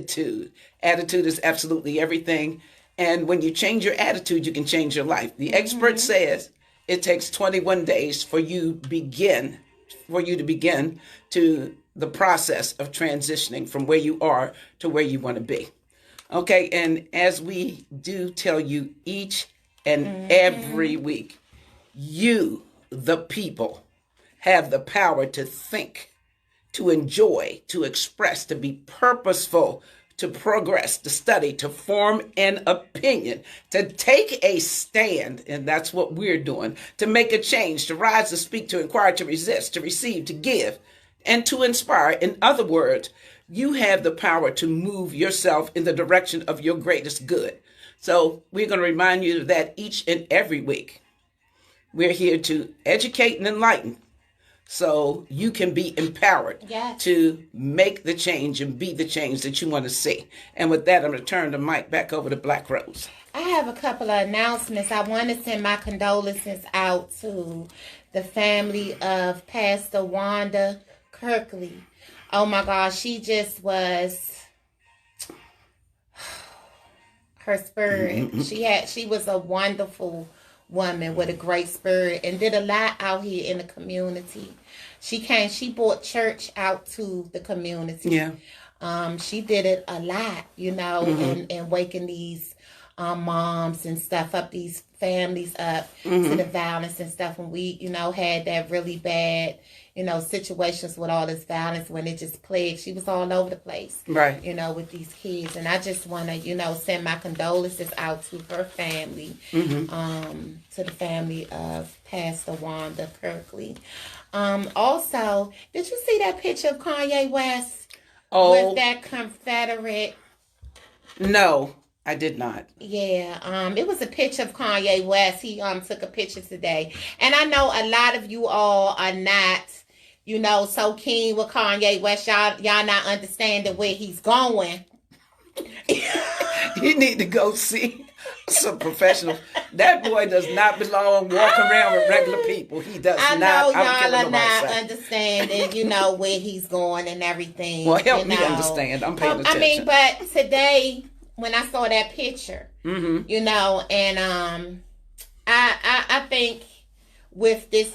attitude. Attitude is absolutely everything. And when you change your attitude, you can change your life. The expert says it takes 21 days for you to begin to the process of transitioning from where you are to where you want to be. Okay, and as we do tell you each and every week, you, the people, have the power to think, to enjoy, to express, to be purposeful, to progress, to study, to form an opinion, to take a stand, and that's what we're doing, to make a change, to rise, to speak, to inquire, to resist, to receive, to give, and to inspire. In other words, you have the power to move yourself in the direction of your greatest good. So we're going to remind you of that each and every week. We're here to educate and enlighten so you can be empowered to make the change and be the change that you want to see. And with that, I'm going to turn the mic back over to Black Rose. I have a couple of announcements. I want to send my condolences out to the family of Pastor Wanda Kirkley. Oh my gosh, she just was her spirit. She was a wonderful woman with a great spirit and did a lot out here in the community. She brought church out to the community. Yeah. She did it a lot, and waking these moms and stuff up, these families up to the violence and stuff. When we, had that really bad, situations with all this violence, when it just plagued, she was all over the place, right? With these kids. And I just want to, send my condolences out to her family, to the family of Pastor Wanda Kirkley. Also, did you see that picture of Kanye West with that Confederate? No, I did not. Yeah, it was a picture of Kanye West. He took a picture today. And I know a lot of you all are not, so keen with Kanye West. Y'all not understanding where he's going. You need to go see some professionals. That boy does not belong walking around with regular people. He does not. I know y'all are not understanding, where he's going and everything. Well, help me understand. I'm paying attention. But today, when I saw that picture, and I think with this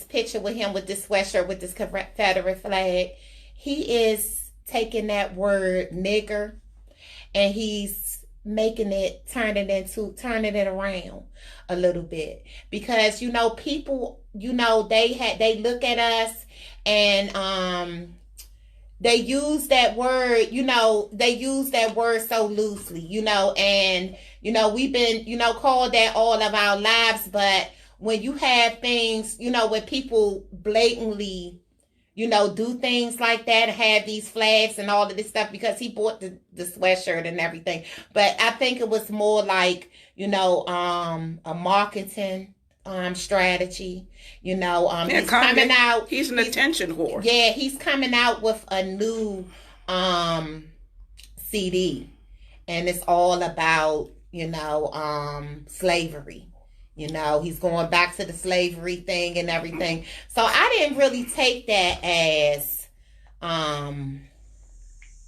picture with him with this sweatshirt with this Confederate flag, he is taking that word nigger and he's making it, turning it around a little bit, because people, they look at us and they use that word, they use that word so loosely, and, we've been, called that all of our lives. But when you have things, when people blatantly, do things like that, have these flags and all of this stuff, because he bought the sweatshirt and everything. But I think it was more like, a marketing strategy. He's coming out. He's an attention whore. Yeah, he's coming out with a new CD, and it's all about slavery. He's going back to the slavery thing and everything. So I didn't really take that as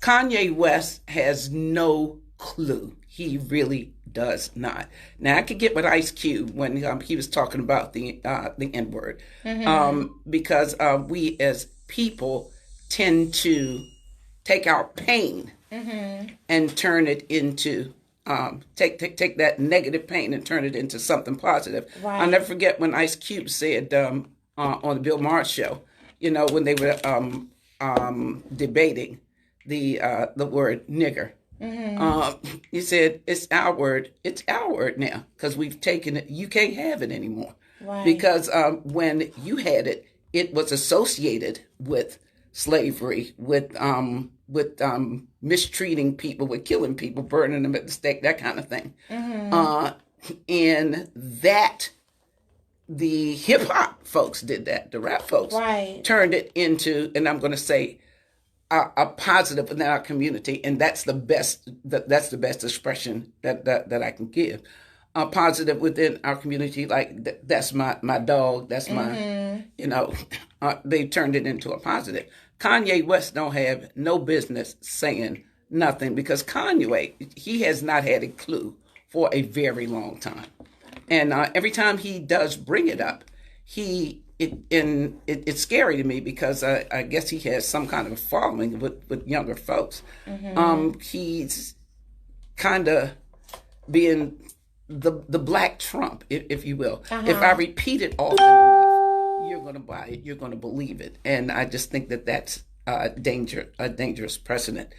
Kanye West has no clue. He really does not. Now, I could get with Ice Cube when he was talking about the N-word, because we as people tend to take our pain and turn it into take that negative pain and turn it into something positive. Right. I'll never forget when Ice Cube said on the Bill Maher show, when they were debating the word nigger. He said, it's our word now, because we've taken it. You can't have it anymore. Right. Because when you had it, it was associated with slavery, with mistreating people, with killing people, burning them at the stake, that kind of thing. And that the hip hop folks did that. The rap folks turned it into, and I'm going to say, a positive in our community, and that's the best. That's the best expression that I can give. A positive within our community, like that's my dog. That's my, they turned it into a positive. Kanye West don't have no business saying nothing, because Kanye, he has not had a clue for a very long time. And every time he does bring it up, it's scary to me, because I guess he has some kind of a following with younger folks. He's kind of being the black Trump, if you will. If I repeat it often enough, you're going to buy it, you're going to believe it. And I just think that that's a dangerous precedent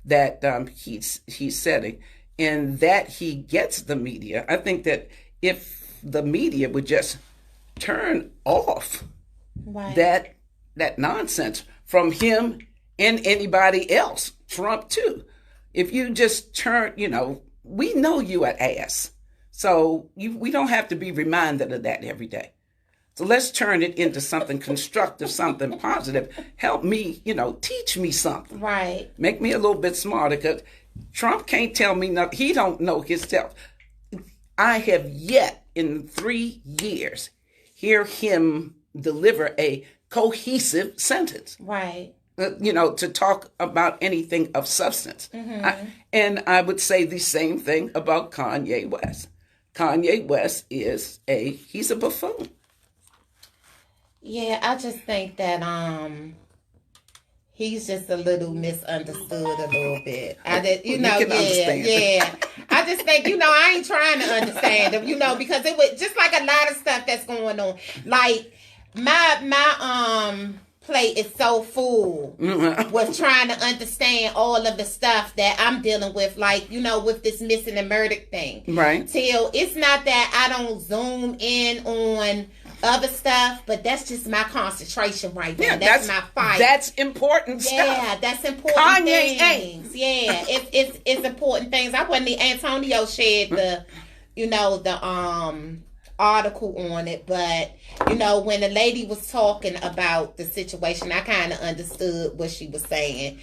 that he's setting, and that he gets the media. I think that if the media would just turn off that nonsense from him and anybody else, Trump too. If you just turn, we know you an ass. So we don't have to be reminded of that every day. So let's turn it into something constructive, something positive. Help me, teach me something. Right. Make me a little bit smarter, because Trump can't tell me nothing. He don't know himself. I have yet in 3 years hear him deliver a cohesive sentence. Right. To talk about anything of substance. And I would say the same thing about Kanye West. Kanye West he's a buffoon. Yeah, I just think that he's just a little misunderstood a little bit. Understand. Yeah. I just think, I ain't trying to understand him, because it was just like a lot of stuff that's going on. Like my plate is so full with trying to understand all of the stuff that I'm dealing with, like, with this missing and murdered thing. Right. Till it's not that I don't zoom in on other stuff, but that's just my concentration right now. That's my fight. That's important stuff. Yeah, that's important Kanye things. ain't. Yeah, it's important things. I wasn't Antonio shared the article on it, but when the lady was talking about the situation, I kind of understood what she was saying,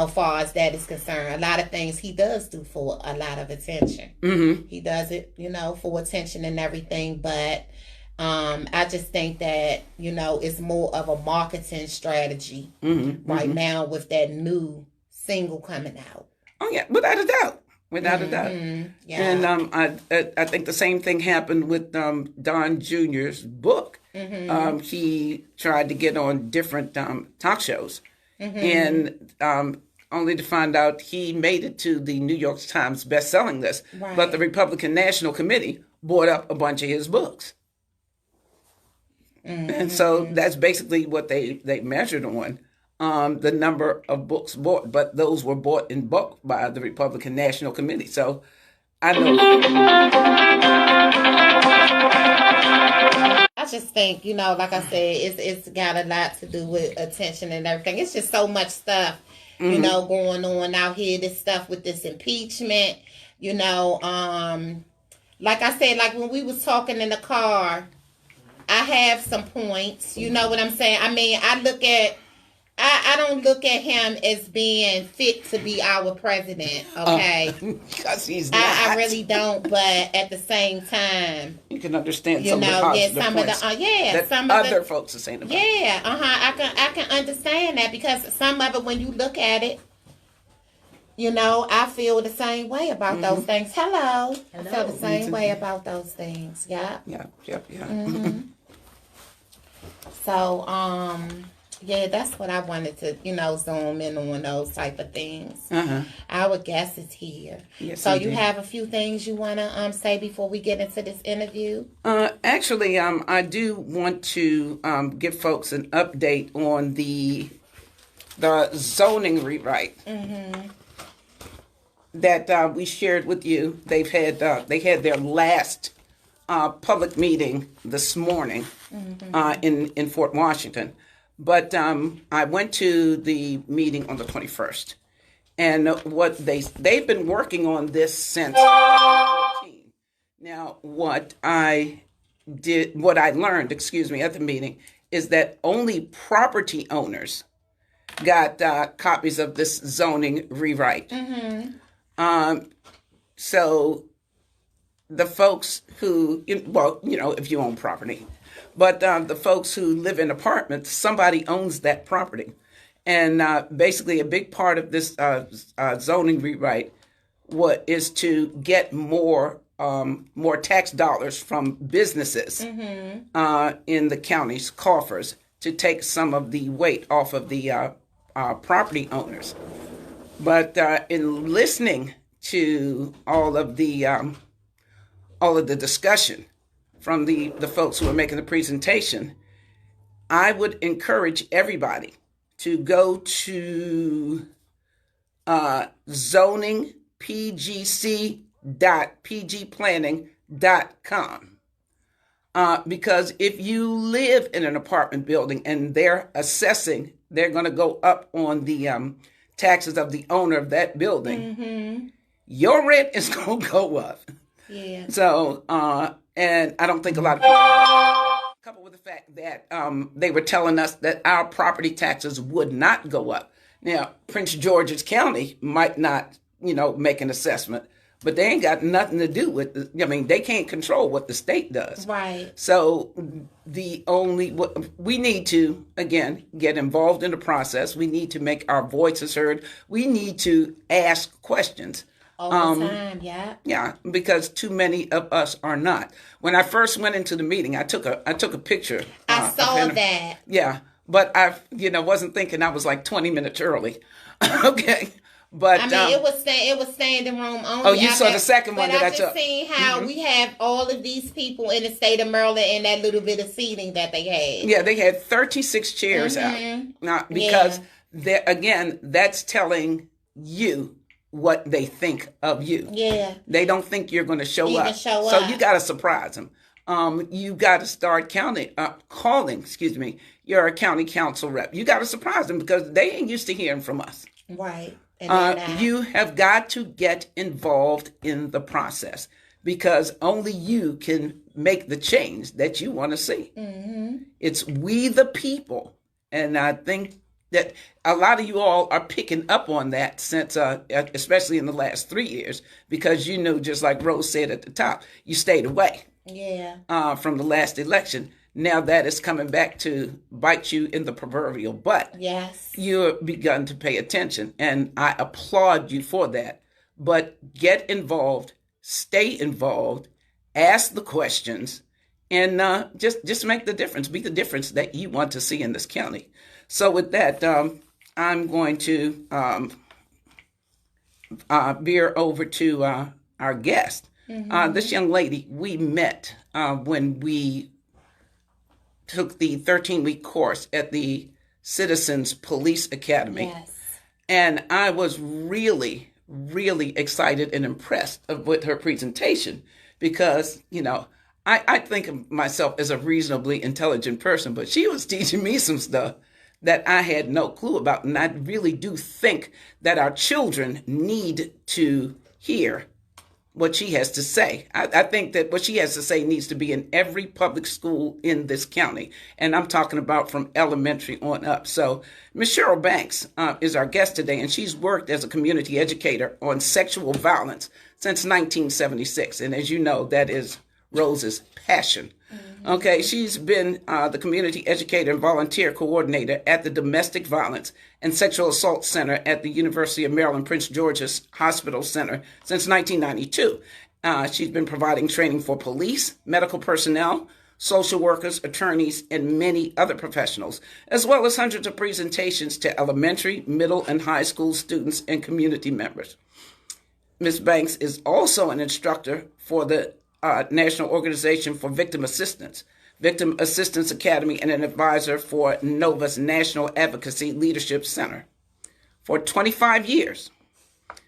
far as that is concerned. A lot of things he does do for a lot of attention. He does it, for attention and everything, but I just think that, it's more of a marketing strategy right now with that new single coming out. Oh, yeah, without a doubt. Without a doubt. Yeah. And I think the same thing happened with Don Jr.'s book. He tried to get on different talk shows, and only to find out he made it to the New York Times best-selling list. Right. But the Republican National Committee bought up a bunch of his books. And so that's basically what they measured on. The number of books bought, but those were bought in bulk by the Republican National Committee. So I know. I just think, like I said, it's got a lot to do with attention and everything. It's just so much stuff, going on out here. This stuff with this impeachment, like I said, like when we was talking in the car, I have some points. You know what I'm saying? I mean, I don't look at him as being fit to be our president, okay? Because he's not. I really don't, but at the same time, you can understand some of the positive points that some other of the folks are saying about it. Yeah, I can understand that, because some of it, when you look at it, I feel the same way about those things. Hello. I feel the same way about those things. Yeah. Yeah. So, yeah, that's what I wanted to, zoom in on, those type of things. Our guest is here. Yes, so indeed. You have a few things you want to say before we get into this interview? Actually, I do want to give folks an update on the zoning rewrite that we shared with you. They had their last public meeting this morning in Fort Washington. But I went to the meeting on the 21st, and what they've been working on this since 2014. Now, what I learned, at the meeting, is that only property owners got copies of this zoning rewrite. So the folks who, if you own property. But the folks who live in apartments, somebody owns that property. And basically, a big part of this zoning rewrite is to get more tax dollars from businesses in the county's coffers to take some of the weight off of the property owners. But in listening to all of the discussion from the folks who are making the presentation, I would encourage everybody to go to zoningpgc.pgplanning.com. Because if you live in an apartment building and they're going to go up on the taxes of the owner of that building, your rent is going to go up. Yeah. So, and I don't think a lot of people, coupled with the fact that they were telling us that our property taxes would not go up. Now, Prince George's County might not, make an assessment, but they ain't got nothing to do with they can't control what the state does. Right. So we need to, again, get involved in the process. We need to make our voices heard. We need to ask questions. All the time, yeah. Yeah, because too many of us are not. When I first went into the meeting, I took a picture. I saw that. Yeah, but I wasn't thinking I was like 20 minutes early. Okay. But I mean, it was standing room only. Oh, you saw the second one that I took. But I just seen how we have all of these people in the state of Maryland in that little bit of seating that they had. Yeah, they had 36 chairs out. Now, because that's telling you what they think of you. Yeah. They don't think you're going to show up. So you got to surprise them. You got to start calling, your county council rep. You got to surprise them because they ain't used to hearing from us. Right. You have got to get involved in the process because only you can make the change that you want to see. It's we the people. And I think that a lot of you all are picking up on that since, especially in the last 3 years, because just like Rose said at the top, you stayed away from the last election. Now that is coming back to bite you in the proverbial butt. Yes. You've begun to pay attention, and I applaud you for that. But get involved, stay involved, ask the questions, and just make the difference. Be the difference that you want to see in this county. So with that, I'm going to veer over to our guest. This young lady, we met when we took the 13-week course at the Citizens Police Academy. Yes. And I was really, really excited and impressed with her presentation because, I think of myself as a reasonably intelligent person, but she was teaching me some stuff that I had no clue about. And I really do think that our children need to hear what she has to say. I think that what she has to say needs to be in every public school in this county. And I'm talking about from elementary on up. So Ms. Cheryl Banks is our guest today, and she's worked as a community educator on sexual violence since 1976. And as you know, that is Rose's passion. Okay, she's been the community educator and volunteer coordinator at the Domestic Violence and Sexual Assault Center at the University of Maryland Prince George's Hospital Center since 1992. She's been providing training for police, medical personnel, social workers, attorneys, and many other professionals, as well as hundreds of presentations to elementary, middle, and high school students and community members. Ms. Banks is also an instructor for the National Organization for Victim Assistance Academy, and an advisor for NOVA's National Advocacy Leadership Center. For 25 years,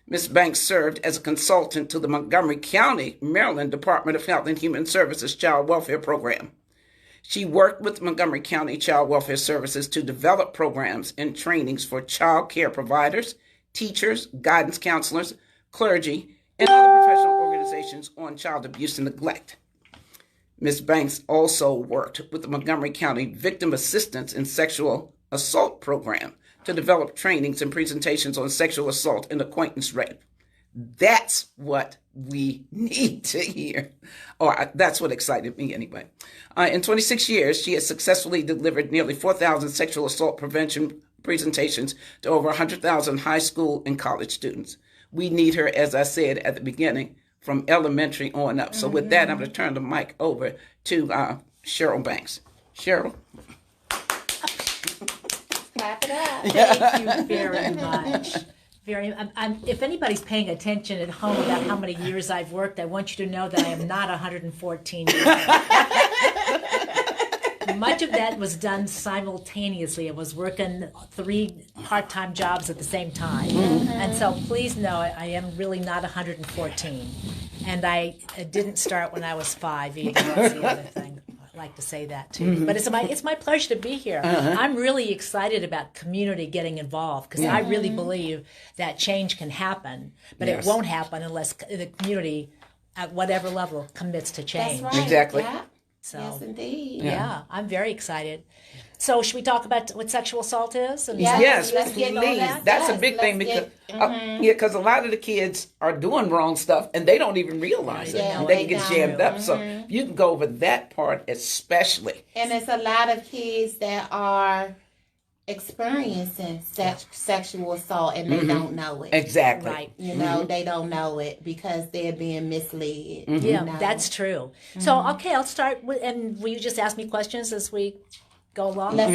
Ms. Banks served as a consultant to the Montgomery County, Maryland Department of Health and Human Services Child Welfare Program. She worked with Montgomery County Child Welfare Services to develop programs and trainings for child care providers, teachers, guidance counselors, clergy, and other professional organizations on child abuse and neglect. Ms. Banks also worked with the Montgomery County Victim Assistance and Sexual Assault Program to develop trainings and presentations on sexual assault and acquaintance rape. That's what we need to hear. Or that's what excited me anyway. In 26 years, she has successfully delivered nearly 4,000 sexual assault prevention presentations to over 100,000 high school and college students. We need her, as I said at the beginning, from elementary on up. So with that, I'm going to turn the mic over to Cheryl Banks. Cheryl. Clap it up. Thank you very much. If anybody's paying attention at home about how many years I've worked, I want you to know that I am not 114 years old. Much of that was done simultaneously. I was working 3 part-time jobs at the same time. And so please know I am really not 114. And I didn't start when I was 5 either. That's the other thing. I like to say that too. But it's my pleasure to be here. I'm really excited about community getting involved because I really believe that change can happen, but it won't happen unless the community at whatever level commits to change. That's right. Exactly. Yeah. So, yes, indeed. Yeah, I'm very excited. So should we talk about what sexual assault is? And Yes, let's get on please. that. That's Yes, a big thing let's because get- because a lot of the kids are doing wrong stuff and they don't even realize it. Yeah, And they they get don't. jammed up. So you can go over that part especially. And there's a lot of kids that are experiencing sexual assault and they don't know it. Exactly. Right. You know, they don't know it because they're being misled. Yeah, you know? that's true. So, okay, I'll start with, and will you just ask me questions as we go along? Let's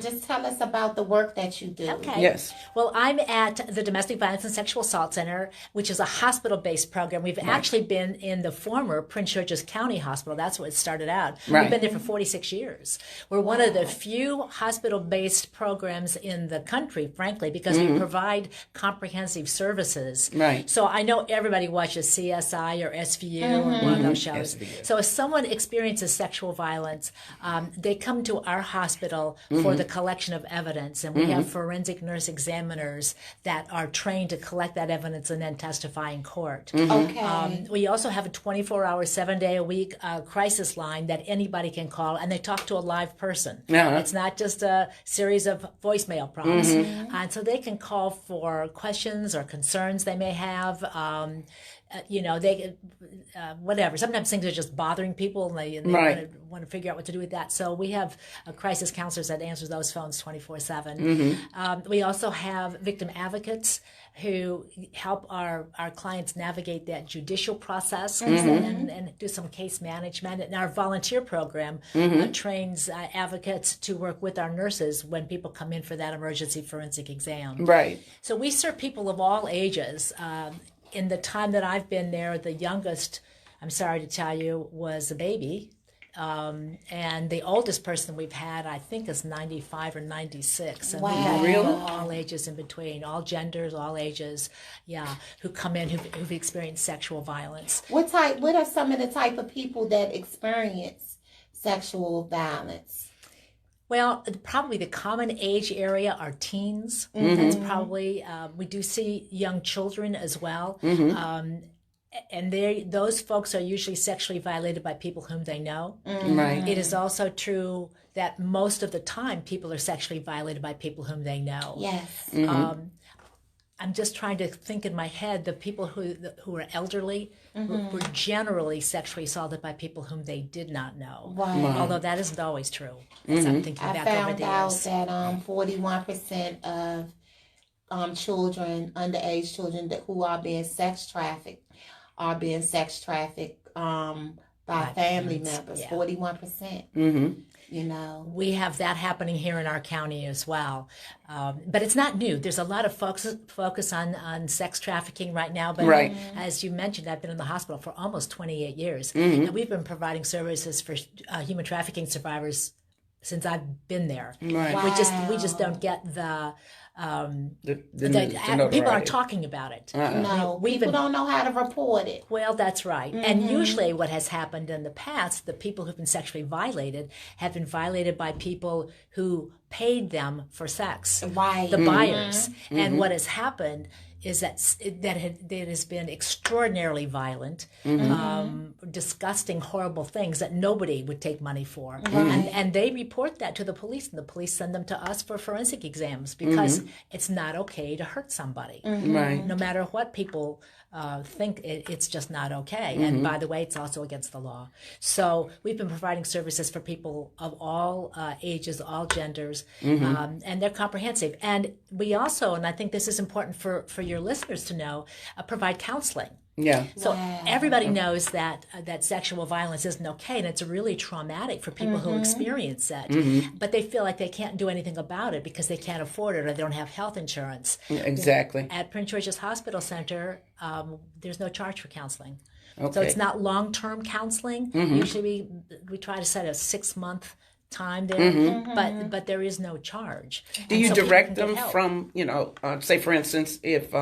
just tell us about the work that you do. Okay. Yes. Well, I'm at the Domestic Violence and Sexual Assault Center, which is a hospital-based program. We've actually been in the former Prince George's County Hospital. That's what it started out. Right. We've been there for 46 years. We're one of the few hospital-based programs in the country, frankly, because we provide comprehensive services. Right. So I know everybody watches CSI or SVU or one of those shows. SVU. So if someone experiences sexual violence, they come to our hospital for the collection of evidence, and we have forensic nurse examiners that are trained to collect that evidence and then testify in court. Okay. We also have a 24-hour, 7-day-a-week crisis line that anybody can call, and they talk to a live person. It's not just a series of voicemail prompts. And so they can call for questions or concerns they may have. They whatever. Sometimes things are just bothering people, and they want to figure out what to do with that. So we have crisis counselors that answer those phones 24/7. We also have victim advocates who help our clients navigate that judicial process and do some case management. And our volunteer program trains advocates to work with our nurses when people come in for that emergency forensic exam. Right. So we serve people of all ages. In the time that I've been there, the youngest, I'm sorry to tell you, was a baby. And the oldest person we've had, I think, is 95 or 96. And Wow. we've had Really? all ages in between, all genders, all ages, who come in who've experienced sexual violence. What are some of the type of people that experience sexual violence? Well, probably the common age area are teens. That's probably, we do see young children as well. And those folks are usually sexually violated by people whom they know. Right. It is also true that most of the time people are sexually violated by people whom they know. Yes. I'm just trying to think in my head, the people who are elderly were generally sexually assaulted by people whom they did not know. Right. Although that isn't always true. As I'm thinking I back over found the out years. that 41% of children, underage children who are being sex trafficked by family members. Yeah. 41%. You know, We have that happening here in our county as well. But it's not new. There's a lot of focus on sex trafficking right now. But Right. as you mentioned, I've been in the hospital for almost 28 years. And we've been providing services for human trafficking survivors since I've been there. Right. We just don't get the people notoriety. aren't talking about it. no, We've people been- don't know how to report it. Well, that's right. And usually what has happened in the past, the people who've been sexually violated have been violated by people who paid them for sex. Right. The buyers. And what has happened is that it has been extraordinarily violent, disgusting, horrible things that nobody would take money for. And they report that to the police, and the police send them to us for forensic exams because it's not okay to hurt somebody. Right. No matter what people think it's just not okay. And by the way, it's also against the law. So we've been providing services for people of all ages, all genders, and they're comprehensive. And we also, and I think this is important for your listeners to know, provide counseling. Yeah. So everybody knows that that sexual violence isn't okay, and it's really traumatic for people who experience it. But they feel like they can't do anything about it because they can't afford it or they don't have health insurance. Exactly. At Prince George's Hospital Center, there's no charge for counseling. Okay. So it's not long-term counseling. Usually we try to set a 6-month time there, but there is no charge. Do you direct them from, say for instance, if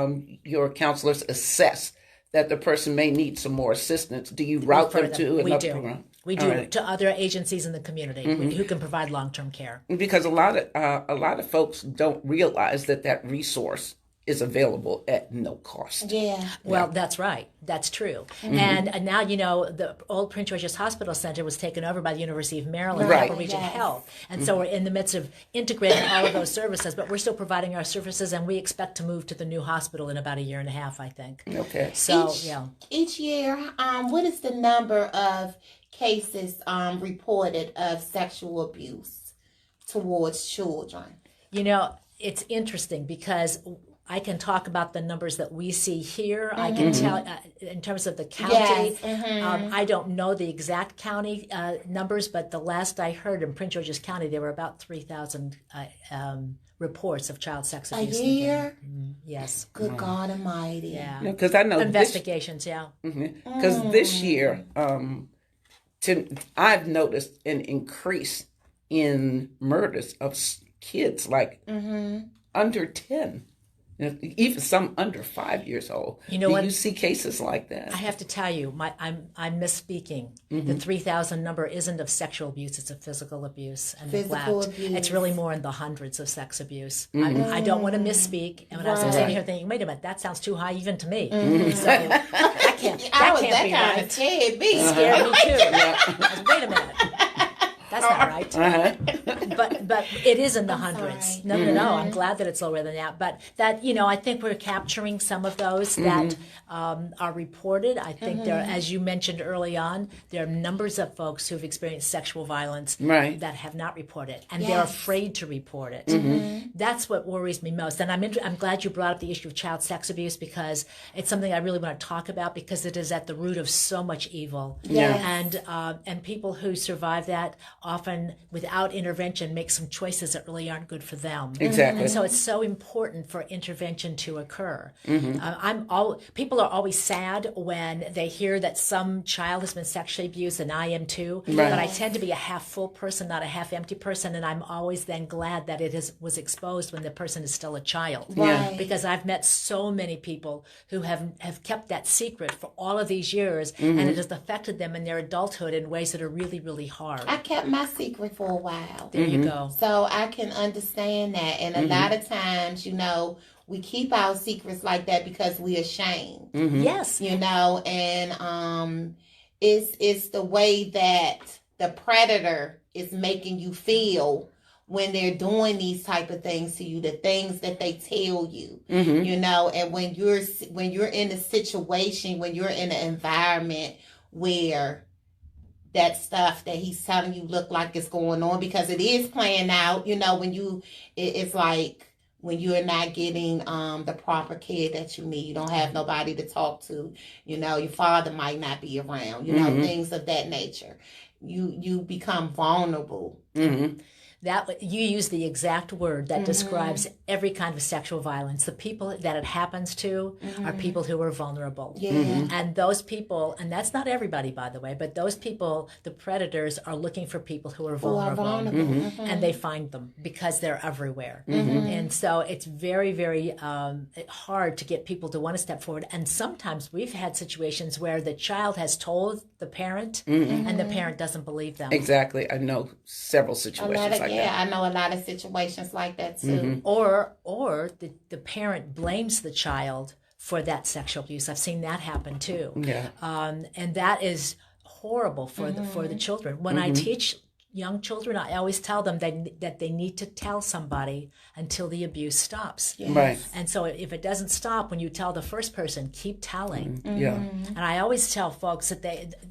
your counselors assess that the person may need some more assistance, do you route them to another program? We do to other agencies in the community who can provide long-term care. Because a lot of folks don't realize that resource is available at no cost. Yeah. Well, that's right. That's true. And now, the old Prince George's Hospital Center was taken over by the University of Maryland, Capital Region Health. And so we're in the midst of integrating all of those services, but we're still providing our services, and we expect to move to the new hospital in about 1.5 years, I think. Okay. So, Each year, what is the number of cases reported of sexual abuse towards children? It's interesting because I can talk about the numbers that we see here. I can tell in terms of the county. Yes. I don't know the exact county numbers, but the last I heard in Prince George's County, there were about 3,000 reports of child sex abuse. A year? Yes. Good God Almighty. Yeah. Because I know investigations. Because this year, I've noticed an increase in murders of kids like under 10. Even some under 5 years old. Do you see cases like that? I have to tell you, I'm misspeaking. The 3,000 number isn't of sexual abuse; it's of physical abuse and neglect. Abuse. It's really more in the hundreds of sex abuse. I don't want to misspeak. And when I was sitting here thinking, wait a minute, that sounds too high even to me. So that can't be right. Scared me. Scared me too. Wait a minute. That's not right. But it is in the hundreds. No. I'm glad that it's lower than that. But that, I think we're capturing some of those that are reported. I think there, as you mentioned early on, there are numbers of folks who've experienced sexual violence that have not reported, and they're afraid to report it. That's what worries me most. And I'm glad you brought up the issue of child sex abuse because it's something I really want to talk about because it is at the root of so much evil. Yes. And people who survive that often without intervention make some choices that really aren't good for them. Exactly. And so it's so important for intervention to occur. People are always sad when they hear that some child has been sexually abused, and I am too. But I tend to be a half full person, not a half empty person, and I'm always then glad that it was exposed when the person is still a child. Right. Because I've met so many people who have kept that secret for all of these years, and it has affected them in their adulthood in ways that are really, really hard. I kept my secret for a while. There you go. So I can understand that. And a lot of times, we keep our secrets like that because we're ashamed. Yes. And it's the way that the predator is making you feel when they're doing these type of things to you, the things that they tell you, and when you're in a situation, when you're in an environment where that stuff that he's telling you look like it's going on, because it is playing out, it's like when you're not getting the proper care that you need, you don't have nobody to talk to, your father might not be around, things of that nature. You become vulnerable. That you use the exact word that describes every kind of sexual violence. The people that it happens to are people who are vulnerable. And those people, and that's not everybody, by the way, but those people, the predators, are looking for people who are vulnerable. And they find them because they're everywhere. And so it's very, very hard to get people to want to step forward. And sometimes we've had situations where the child has told the parent and the parent doesn't believe them. Exactly. I know several situations like that. Yeah, I know a lot of situations like that too. Or the parent blames the child for that sexual abuse. I've seen that happen too. Yeah. And that is horrible for the children. When I teach young children, I always tell them that they need to tell somebody until the abuse stops. Yes. Right. And so if it doesn't stop when you tell the first person, keep telling. Yeah. And I always tell folks that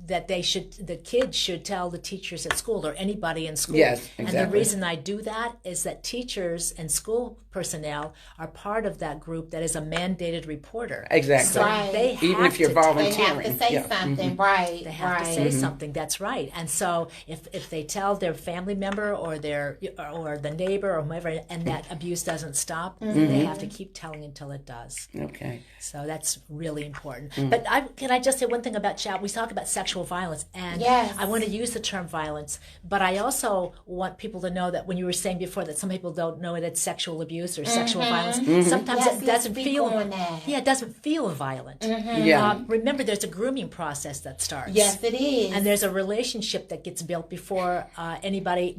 the kids should tell the teachers at school or anybody in school. Yes, exactly. And the reason I do that is that teachers and school personnel are part of that group that is a mandated reporter. Exactly. So Right. they have Even if you're to volunteering. They have to say Yeah. something, right? they have to say something. That's right. And so if they tell their family member or the neighbor or whoever, and that abuse doesn't stop, they have to keep telling until it does. Okay. So that's really important. But can I just say one thing about child? We talk about sexual violence, and Yes. I want to use the term violence, but I also want people to know that when you were saying before that some people don't know it, it's sexual abuse or sexual violence. Sometimes Yes, it let's doesn't speak feel. on that. Yeah, it doesn't feel violent. Yeah. Remember, there's a grooming process that starts. Yes, it is. And there's a relationship that gets built before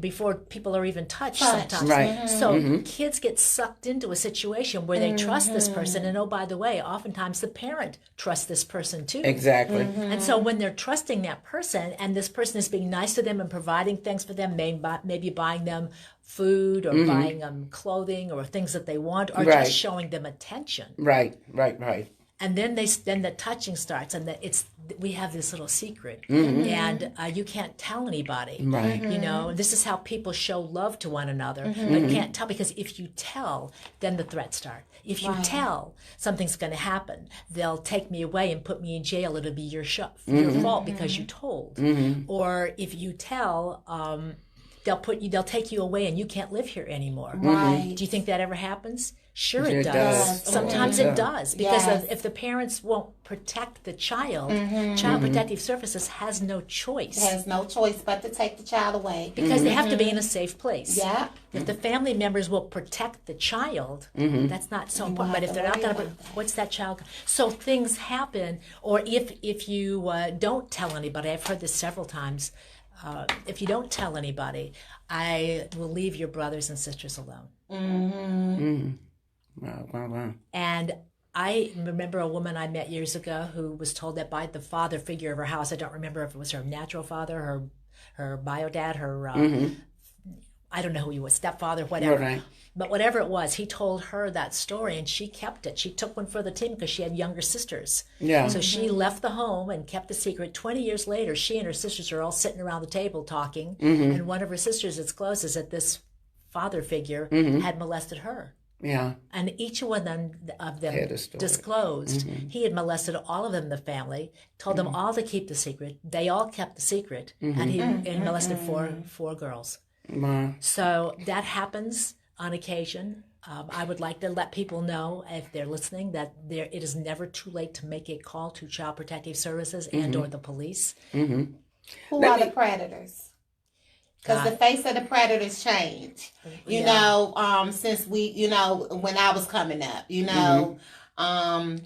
before people are even touched sometimes. Right. So kids get sucked into a situation where they trust this person. And oh, by the way, oftentimes the parent trusts this person too. Exactly. And so when they're trusting that person and this person is being nice to them and providing things for them, maybe buying them food or buying them clothing or things that they want or Right. just showing them attention. Right. Right. And then the touching starts, and we have this little secret, and you can't tell anybody. Right. You know, this is how people show love to one another, but can't tell, because if you tell, then the threats start. If you tell, something's going to happen. They'll take me away and put me in jail. It'll be your fault because you told. Or if you tell, they'll take you away and you can't live here anymore. Right. Do you think that ever happens? Sure, It it does. does. Sometimes Yeah. it does, because Yes. if the parents won't protect the child, Child Protective Services has no choice, has no choice but to take the child away. because they have to be in a safe place. Yeah. If the family members will protect the child, that's not so important. But if they're not going to, what's that child? So things happen. Or if you don't tell anybody, I've heard this several times. If you don't tell anybody, I will leave your brothers and sisters alone. Wow. And I remember a woman I met years ago who was told that by the father figure of her house. I don't remember if it was her natural father, her bio dad, her I don't know who he was, stepfather, whatever. Right. But whatever it was, he told her that story, and she kept it. She took one for the team because she had younger sisters. Yeah. So she left the home and kept the secret. 20 years later, she and her sisters are all sitting around the table talking, and one of her sisters discloses that this father figure had molested her. Yeah. And each one of them Had a story. disclosed he had molested all of them in the family, told them all to keep the secret. They all kept the secret, and he molested four girls. Wow. So that happens on occasion. I would like to let people know, if they're listening, that it is never too late to make a call to Child Protective Services and or the police. Who are the predators? Because the face of the predators change. You know, since when I was coming up,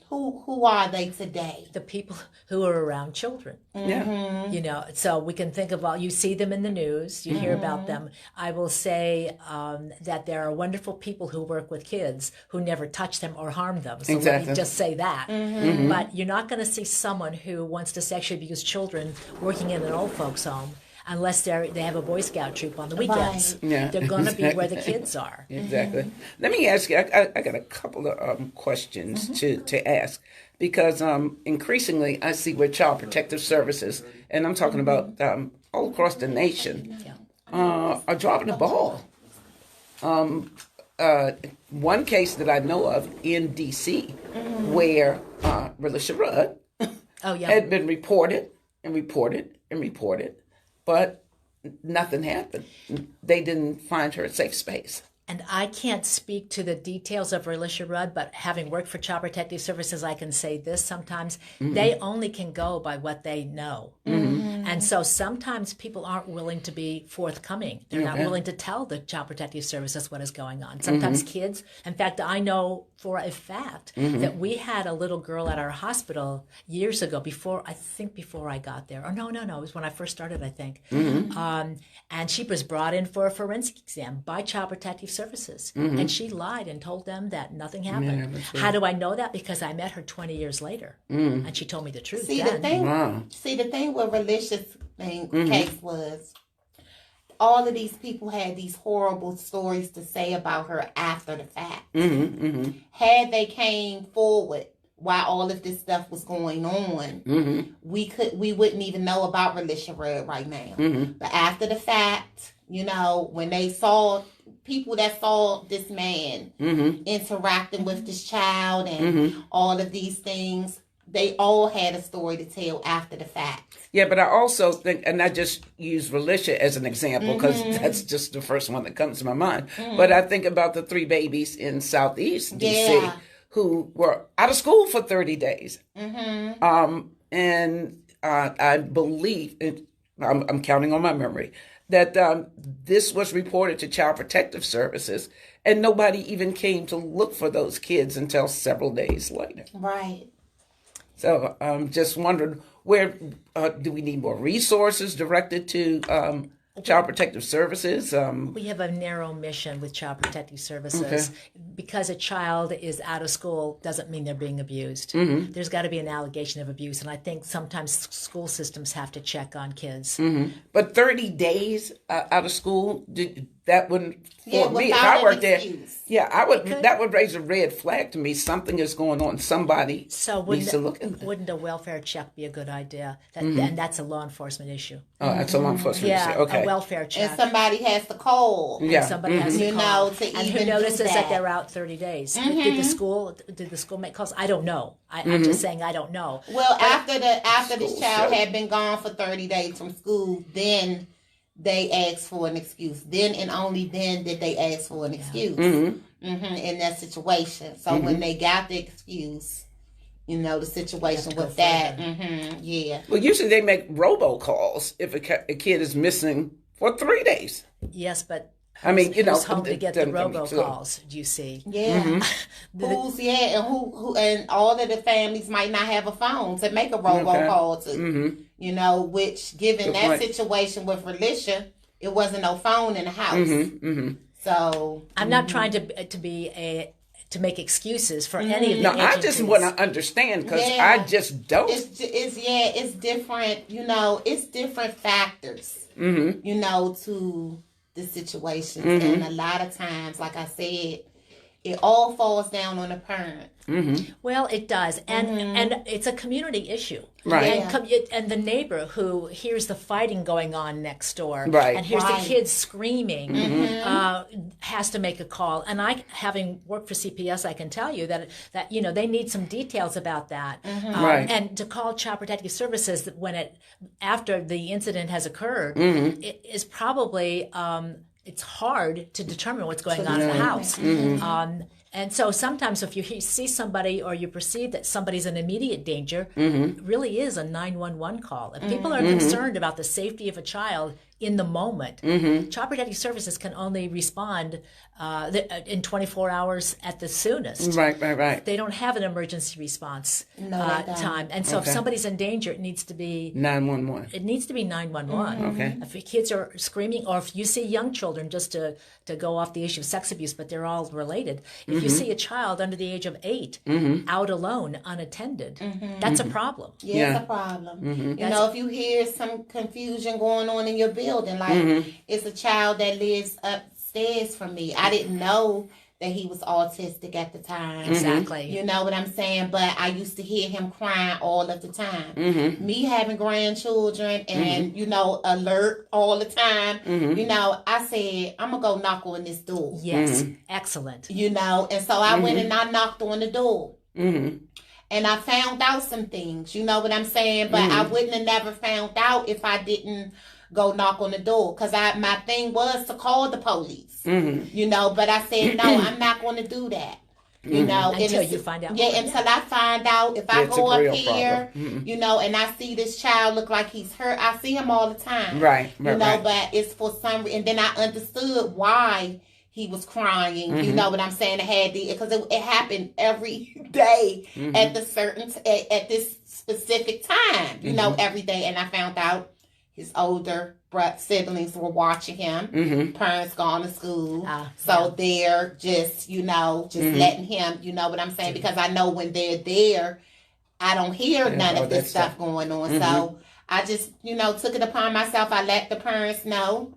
who are they today? The people who are around children. Yeah. You know, so we can think of you see them in the news, you hear about them. I will say that there are wonderful people who work with kids who never touch them or harm them. So let me just say that. But you're not going to see someone who wants to sexually abuse children working in an old folks home unless they have a Boy Scout troop on the weekends. Right. Yeah. They're going to be where the kids are. Exactly. Let me ask you, I got a couple of questions to ask, because increasingly I see with Child Protective Services, and I'm talking about all across the nation, are dropping the ball. One case that I know of in D.C. where Relisha Rudd had been reported, but nothing happened. They didn't find her a safe space. And I can't speak to the details of Relisha Rudd, but having worked for Child Protective Services, I can say this sometimes. They only can go by what they know. And so sometimes people aren't willing to be forthcoming. They're not willing to tell the Child Protective Services what is going on. Sometimes kids, in fact, I know for a fact that we had a little girl at our hospital years ago, before I got there. Or no, it was when I first started, I think. And she was brought in for a forensic exam by Child Protective Services. And she lied and told them that nothing happened. How do I know that? Because I met her 20 years later. And she told me the truth. See, the thing with Relicious case was, all of these people had these horrible stories to say about her after the fact. Had they came forward while all of this stuff was going on, we wouldn't even know about Relisha Rudd right now. But after the fact, you know, when they saw people that saw this man interacting with this child and all of these things, they all had a story to tell after the fact. Yeah, but I also think, and I just use Relisha as an example because that's just the first one that comes to my mind. But I think about the 3 babies in Southeast DC who were out of school for 30 days. And I believe, I'm counting on my memory, that this was reported to Child Protective Services, and nobody even came to look for those kids until several days later. Right. So I'm just wondering, where do we need more resources directed to Child Protective Services? We have a narrow mission with Child Protective Services. Because a child is out of school doesn't mean they're being abused. There's got to be an allegation of abuse, and I think sometimes school systems have to check on kids. But 30 days out of school, that wouldn't, for me, if I worked there, I would. That would raise a red flag to me. Something is going on. Somebody needs to look at that. Wouldn't a welfare check be a good idea? And that's a law enforcement issue. Oh, that's a law enforcement issue. Okay. A welfare check. And somebody has to call. And somebody has to call. And who notices that they're out 30 days? Did the school make calls? I don't know. I'm just saying I don't know. Well, after this child had been gone for 30 days from school, then they asked for an excuse. Then and only then did they ask for an excuse in that situation. So when they got the excuse, you know, the situation with that. Well, usually they make robocalls if a kid is missing for 3 days. Yes, but I mean, you know, who's home to get the robocalls? Do you see? Yeah, who's and who and all of the families might not have a phone to make a robocall to. You know, which given that situation with Relisha, it wasn't no phone in the house. So I'm not trying to make excuses for any of the agencies. I just want to understand because I just don't. It's different. You know, it's different factors. You know, to the situation, and a lot of times, like I said, it all falls down on the parent. Well, it does, and it's a community issue, right? And the neighbor who hears the fighting going on next door, right, and hears the kids screaming, has to make a call. And I, having worked for CPS, I can tell you that you know they need some details about that, right? And to call Child Protective Services after the incident has occurred, it is probably it's hard to determine what's going on in the house. And so sometimes if you see somebody or you perceive that somebody's in immediate danger, it really is a 911 call. If people are concerned about the safety of a child in the moment, Child Protective Services can only respond in 24 hours at the soonest. Right. They don't have an emergency response time. And so if somebody's in danger, it needs to be 911. It needs to be 911. Okay. If kids are screaming, or if you see young children, just to go off the issue of sex abuse, but they're all related. If you see a child under the age of 8 out alone, unattended, that's a problem. Yeah, it's a problem. You know, if you hear some confusion going on in your building, like it's a child that lives upstairs from me. I didn't know that he was autistic at the time. Exactly. You know what I'm saying? But I used to hear him crying all of the time. Me having grandchildren and, you know, alert all the time. You know, I said, I'm going to go knock on this door. Yes. Excellent. You know, and so I went and I knocked on the door. And I found out some things, you know what I'm saying? But I wouldn't have never found out if I didn't go knock on the door. Because my thing was to call the police, you know. But I said, no, I'm not going to do that. You know, until you find out. Yeah, until I find out. If I go up here, you know, and I see this child look like he's hurt, I see him all the time. Right. You know, but it's for some reason. And then I understood why he was crying. You know what I'm saying? Because it happened every day at this specific time. You know, every day. And I found out his older siblings were watching him. Parents gone to school. So they're just, you know, letting him, you know what I'm saying? Because I know when they're there, I don't hear none of this stuff going on. So I just, you know, took it upon myself. I let the parents know.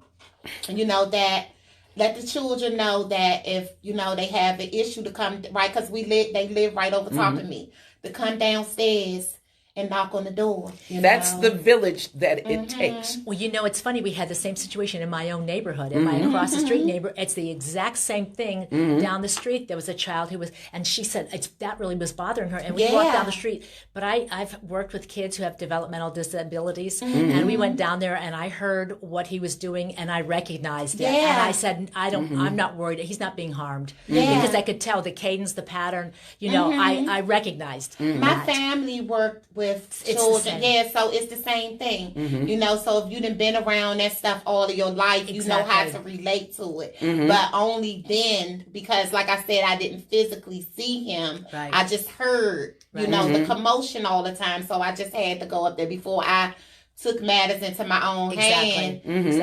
you know, that let the children know that if, you know, they have an issue to come, right, because they live right over top of me, to come downstairs and knock on the door. That's the village that it takes. Well, you know, it's funny. We had the same situation in my own neighborhood, in my across the street neighbor. It's the exact same thing down the street. There was a child who was, and she said that really was bothering her. And we walked down the street. But I've worked with kids who have developmental disabilities, and we went down there, and I heard what he was doing, and I recognized it. And I said, I'm not worried. He's not being harmed because I could tell the cadence, the pattern. You know, I recognized. My family worked with children, so it's the same thing. You know, so if you done been around that stuff all of your life, you know how to relate to it. But only then, because like I said, I didn't physically see him. I just heard, you know, the commotion all the time. So I just had to go up there before I took matters into my own hand.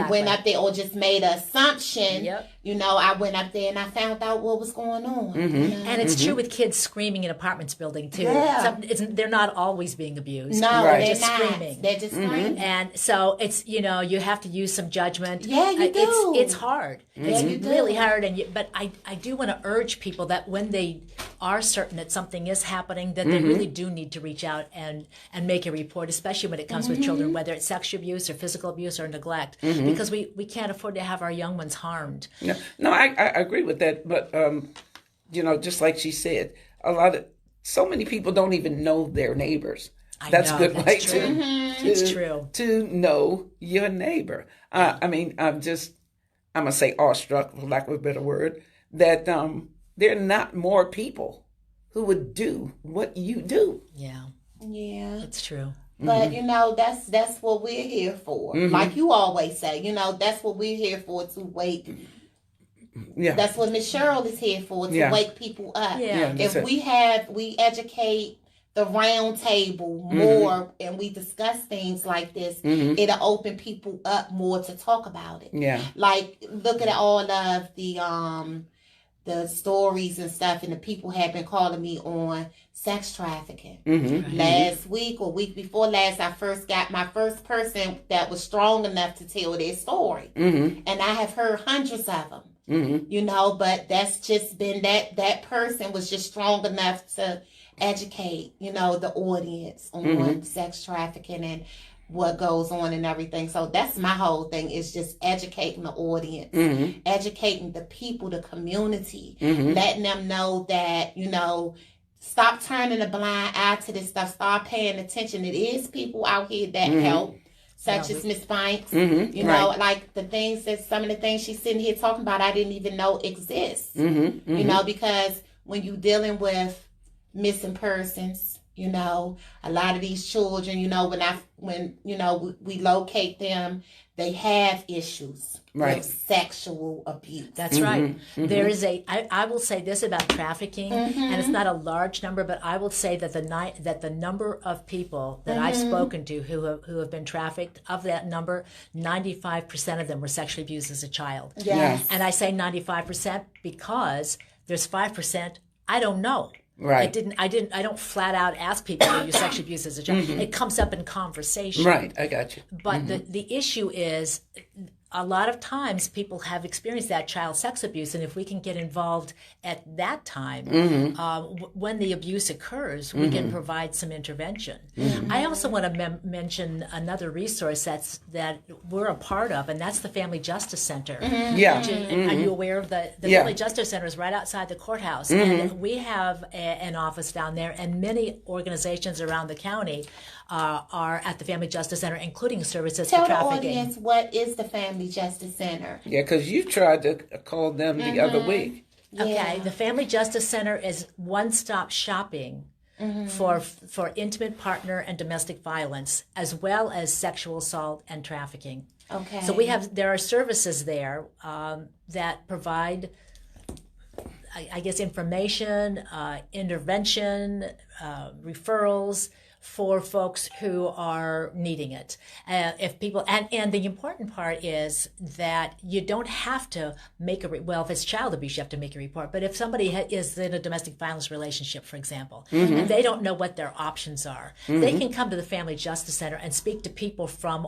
Went up there or just made an assumption. You know, I went up there and I found out what was going on. You know? And it's true with kids screaming in apartments building too. They're not always being abused. No, they're just not. Screaming. They're just screaming. And so it's, you know, you have to use some judgment. Yeah, you do. It's hard. It's really hard. But I do want to urge people that when they are certain that something is happening, that they really do need to reach out and make a report, especially when it comes with children, whether it's sexual abuse or physical abuse or neglect, because we can't afford to have our young ones harmed. No, I agree with that. But, you know, just like she said, so many people don't even know their neighbors. That's a good way to know your neighbor. I mean, I'm going to say awestruck, for lack of a better word, that there are not more people who would do what you do. Yeah. It's true. But, you know, that's what we're here for. Like you always say, you know, that's what we're here for, to wake. That's what Miss Cheryl is here for, to wake people up. If we educate the round table more and we discuss things like this, it'll open people up more to talk about it. Like, look at all of the stories and stuff, and the people have been calling me on sex trafficking. Last week or week before last, I first got my first person that was strong enough to tell their story. And I have heard hundreds of them. You know, but that's just been that person was just strong enough to educate, you know, the audience on sex trafficking and what goes on and everything. So that's my whole thing, is just educating the audience, educating the people, the community, letting them know that, you know, stop turning a blind eye to this stuff. Start paying attention. It is people out here that help, such as Miss Banks. You know, like some of the things she's sitting here talking about, I didn't even know exist. You know, because when you're dealing with missing persons, you know, a lot of these children, you know, when you know, we locate them, they have issues with sexual abuse. That's right. There is I will say this about trafficking, and it's not a large number, but I will say that the number of people that I've spoken to who have been trafficked, of that number, 95% of them were sexually abused as a child. And I say 95% because there's 5% I don't know. I don't flat out ask people, were you sexually abused as a child? It comes up in conversation. I got you. But the issue is, a lot of times people have experienced that child sex abuse, and if we can get involved at that time, when the abuse occurs, we can provide some intervention. I also want to mention another resource that we're a part of, and that's the Family Justice Center. Are you aware of the Family Justice Center is right outside the courthouse, and we have an office down there, and many organizations around the county are at the Family Justice Center, including services for trafficking. Tell the audience, what is the Family Justice Center? Because you tried to call them the other week. Okay, the Family Justice Center is one-stop shopping for intimate partner and domestic violence, as well as sexual assault and trafficking. Okay. So there are services there that provide, I guess, information, intervention, referrals for folks who are needing it. If people, and the important part is that you don't have to make well, if it's child abuse, you have to make a report. But if somebody is in a domestic violence relationship, for example, and they don't know what their options are, they can come to the Family Justice Center and speak to people from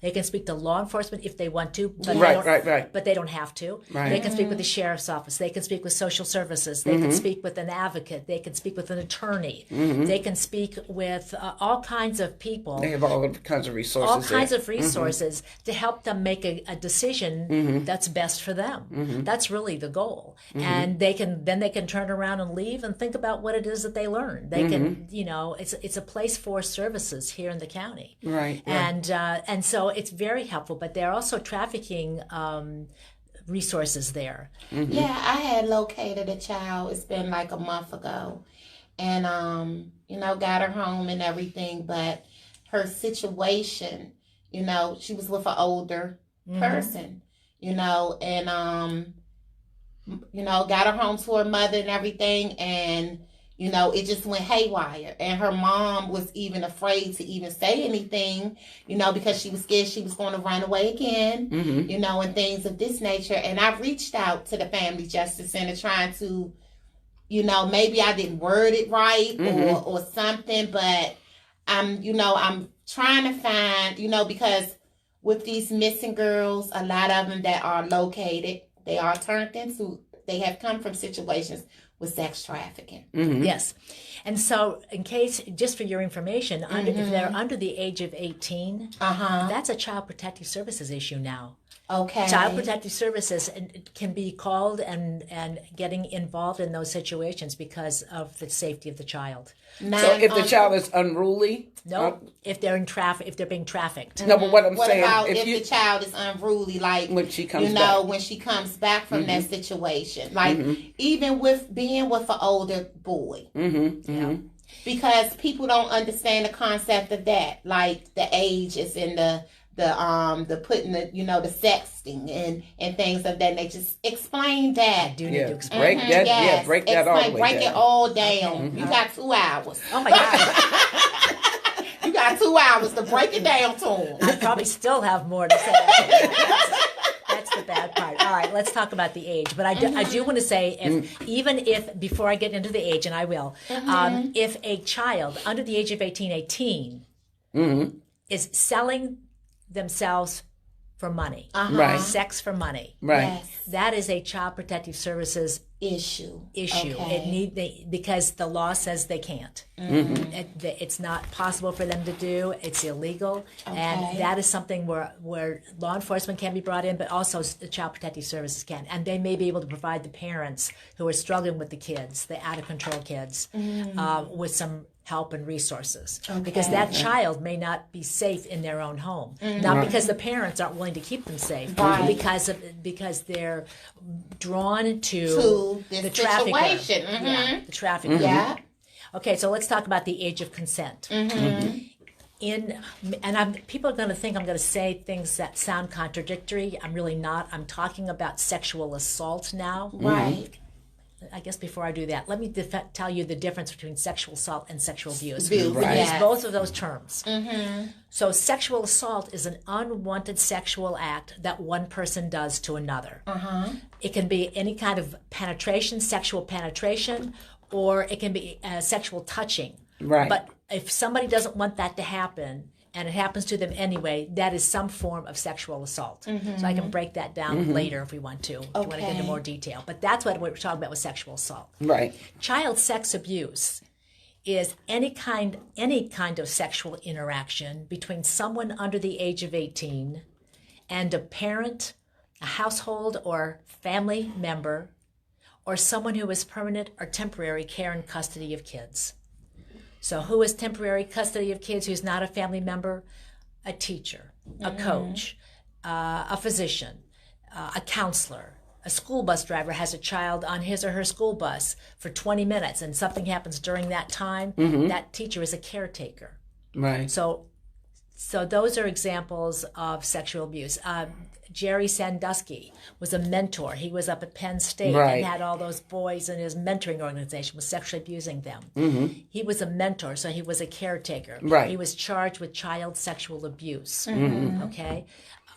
they can speak to law enforcement if they want to, but but they don't have to. They can speak with the sheriff's office. They can speak with social services. They can speak with an advocate. They can speak with an attorney. They can speak with all kinds of people. They have all kinds of resources. All kinds of resources to help them make a decision that's best for them. That's really the goal. And they can turn around and leave and think about what it is that they learned. They can, it's a place for services here in the county. Right. And so it's very helpful. But they're also trafficking resources there. Yeah, I had located a child. It's been like a month ago. And, got her home and everything, but her situation, she was with an older person, and, got her home to her mother and everything, and, it just went haywire. And her mom was even afraid to even say anything, because she was scared she was going to run away again, and things of this nature. And I reached out to the Family Justice Center trying to, maybe I didn't word it right or something, but I'm trying to find, because with these missing girls, a lot of them that are located, they are they have come from situations with sex trafficking. Yes. And so in case, just for your information, if they're under the age of 18, that's a Child Protective Services issue now. Okay. Child Protective Services can be called and getting involved in those situations because of the safety of the child. So if the child is unruly? No, if they're if they're being trafficked. No, but what I'm saying, about if the child is unruly, like when she comes back, when she comes back from that situation, like even with being with an older boy, because people don't understand the concept of that, like the age is in the putting the the sexting and things of that nature. Just explain that. I do need to explain. Break that. Yes. Yeah, break that all the way Break down. it all down. You got 2 hours. Oh my God. You got 2 hours to break it down to them. I probably still have more to say. That's the bad part. All right, let's talk about the age. But I do want to say, even if, before I get into the age, and I will, if a child under the age of 18 is selling themselves for money, Right. sex for money, Right. Yes. that is a Child Protective Services issue. Okay. Because the law says they can't. It's not possible for them to do. It's illegal, and that is something where law enforcement can be brought in, but also the Child Protective Services can, and they may be able to provide the parents who are struggling with the kids, the out of control kids, with some help and resources, because that child may not be safe in their own home, not because the parents aren't willing to keep them safe, but because they're drawn to the trafficker. Situation. The trafficker. Yeah. Okay, so let's talk about the age of consent. People are going to think I'm going to say things that sound contradictory. I'm really not. I'm talking about sexual assault now. Right. I guess before I do that, let me tell you the difference between sexual assault and sexual abuse. Right. We Yes. use both of those terms. So sexual assault is an unwanted sexual act that one person does to another. It can be any kind of penetration, sexual penetration, or it can be sexual touching. Right. But if somebody doesn't want that to happen, and it happens to them anyway, that is some form of sexual assault. So I can break that down later if we want to, if you want to get into more detail. But that's what we're talking about with sexual assault. Right. Child sex abuse is any kind of sexual interaction between someone under the age of 18 and a parent, a household or family member, or someone who has permanent or temporary care and custody of kids. So who has temporary custody of kids who's not a family member? A teacher, a coach, a physician, a counselor. A school bus driver has a child on his or her school bus for 20 minutes and something happens during that time, that teacher is a caretaker. Right. So So those are examples of sexual abuse. Jerry Sandusky was a mentor. He was up at Penn State Right. and had all those boys in his mentoring organization, was sexually abusing them. He was a mentor, so he was a caretaker. Right. He was charged with child sexual abuse. Okay.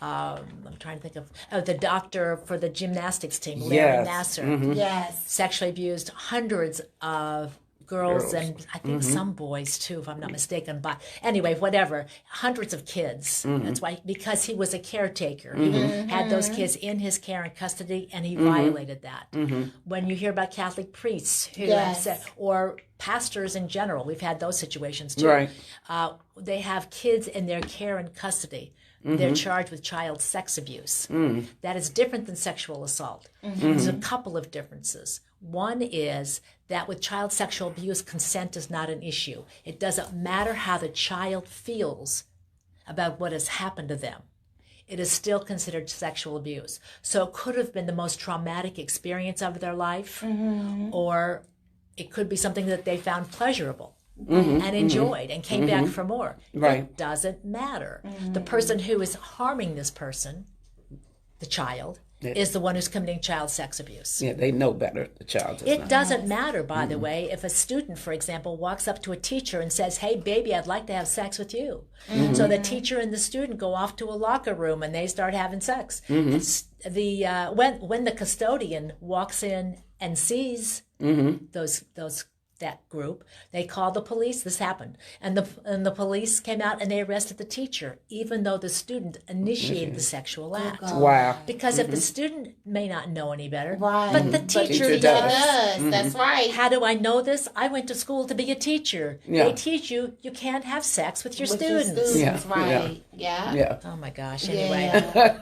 I'm trying to think of the doctor for the gymnastics team, Larry Nasser. Yes. Sexually abused hundreds of girls and I think some boys too, if I'm not mistaken. But anyway, whatever, hundreds of kids. That's why, because he was a caretaker, he had those kids in his care and custody, and he violated that. When you hear about Catholic priests who have said, or pastors in general, we've had those situations too. Right. They have kids in their care and custody. They're charged with child sex abuse. That is different than sexual assault. There's a couple of differences. One is that with child sexual abuse, consent is not an issue. It doesn't matter how the child feels about what has happened to them. It is still considered sexual abuse. So it could have been the most traumatic experience of their life, or it could be something that they found pleasurable. And enjoyed and came back for more. Right. It doesn't matter. The person who is harming this person, the child, is the one who's committing child sex abuse. Yeah, they know better. The child does It not. doesn't matter, by the way, if a student, for example, walks up to a teacher and says, "Hey, baby, I'd like to have sex with you." So the teacher and the student go off to a locker room and they start having sex. When the custodian walks in and sees that group, they call the police. This happened, and the police came out and they arrested the teacher, even though the student initiated the sexual act. Wow. Because if the student may not know any better, Right. but the teacher teacher does. does. That's right. How do I know this? I went to school to be a teacher. Yeah. They teach you can't have sex with your With your students. students, Yeah. right. Yeah. Yeah. Oh my gosh. Anyway. Yeah.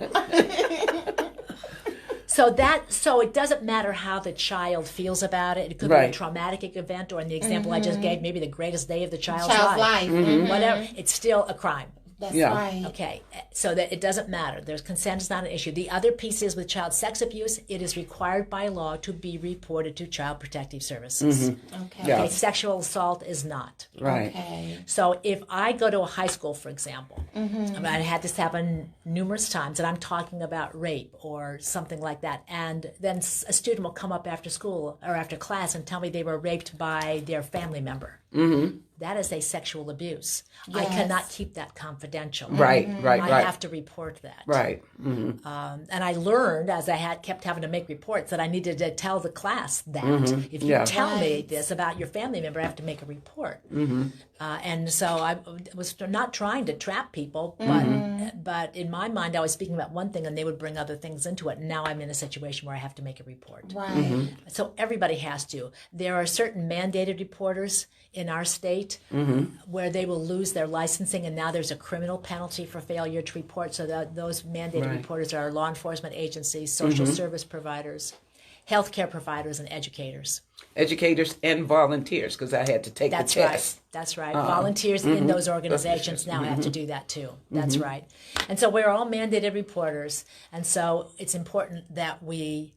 So it doesn't matter how the child feels about it. It could be a traumatic event, or in the example I just gave, maybe the greatest day of the child's life. Whatever. It's still a crime. That's Yeah. right. Okay, so that it doesn't matter. There's consent is not an issue. The other piece is with child sex abuse, it is required by law to be reported to Child Protective Services. Okay. Yeah. Okay, sexual assault is not. Right. Okay. So if I go to a high school, for example, I had this happen numerous times, and I'm talking about rape or something like that, and then a student will come up after school or after class and tell me they were raped by their family member. That is a sexual abuse. I Yes. cannot keep that confidential. Right. Right. I Right. have to report that. Right. And I learned as I kept having to make reports that I needed to tell the class that if you Yeah. tell me Right. this about your family member, I have to make a report. And so I was not trying to trap people, but in my mind I was speaking about one thing and they would bring other things into it. And now I'm in a situation where I have to make a report. Right. So everybody has to. There are certain mandated reporters in our state where they will lose their licensing, and now there's a criminal penalty for failure to report. So those mandated reporters are law enforcement agencies, social service providers, healthcare providers, and educators. Educators and volunteers, because I had to take That's the test. right. That's right. Volunteers in those organizations now have to do that too. That's right. And so we're all mandated reporters, and so it's important that we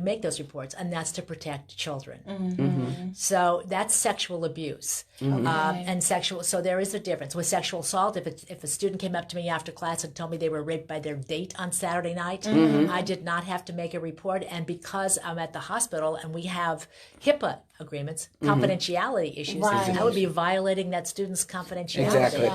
make those reports, and that's to protect children. So that's sexual abuse and sexual. So there is a difference with sexual assault. If a student came up to me after class and told me they were raped by their date on Saturday night, I did not have to make a report, and because I'm at the hospital and we have HIPAA agreements, confidentiality issues, Right. I would be violating that student's confidentiality. Exactly.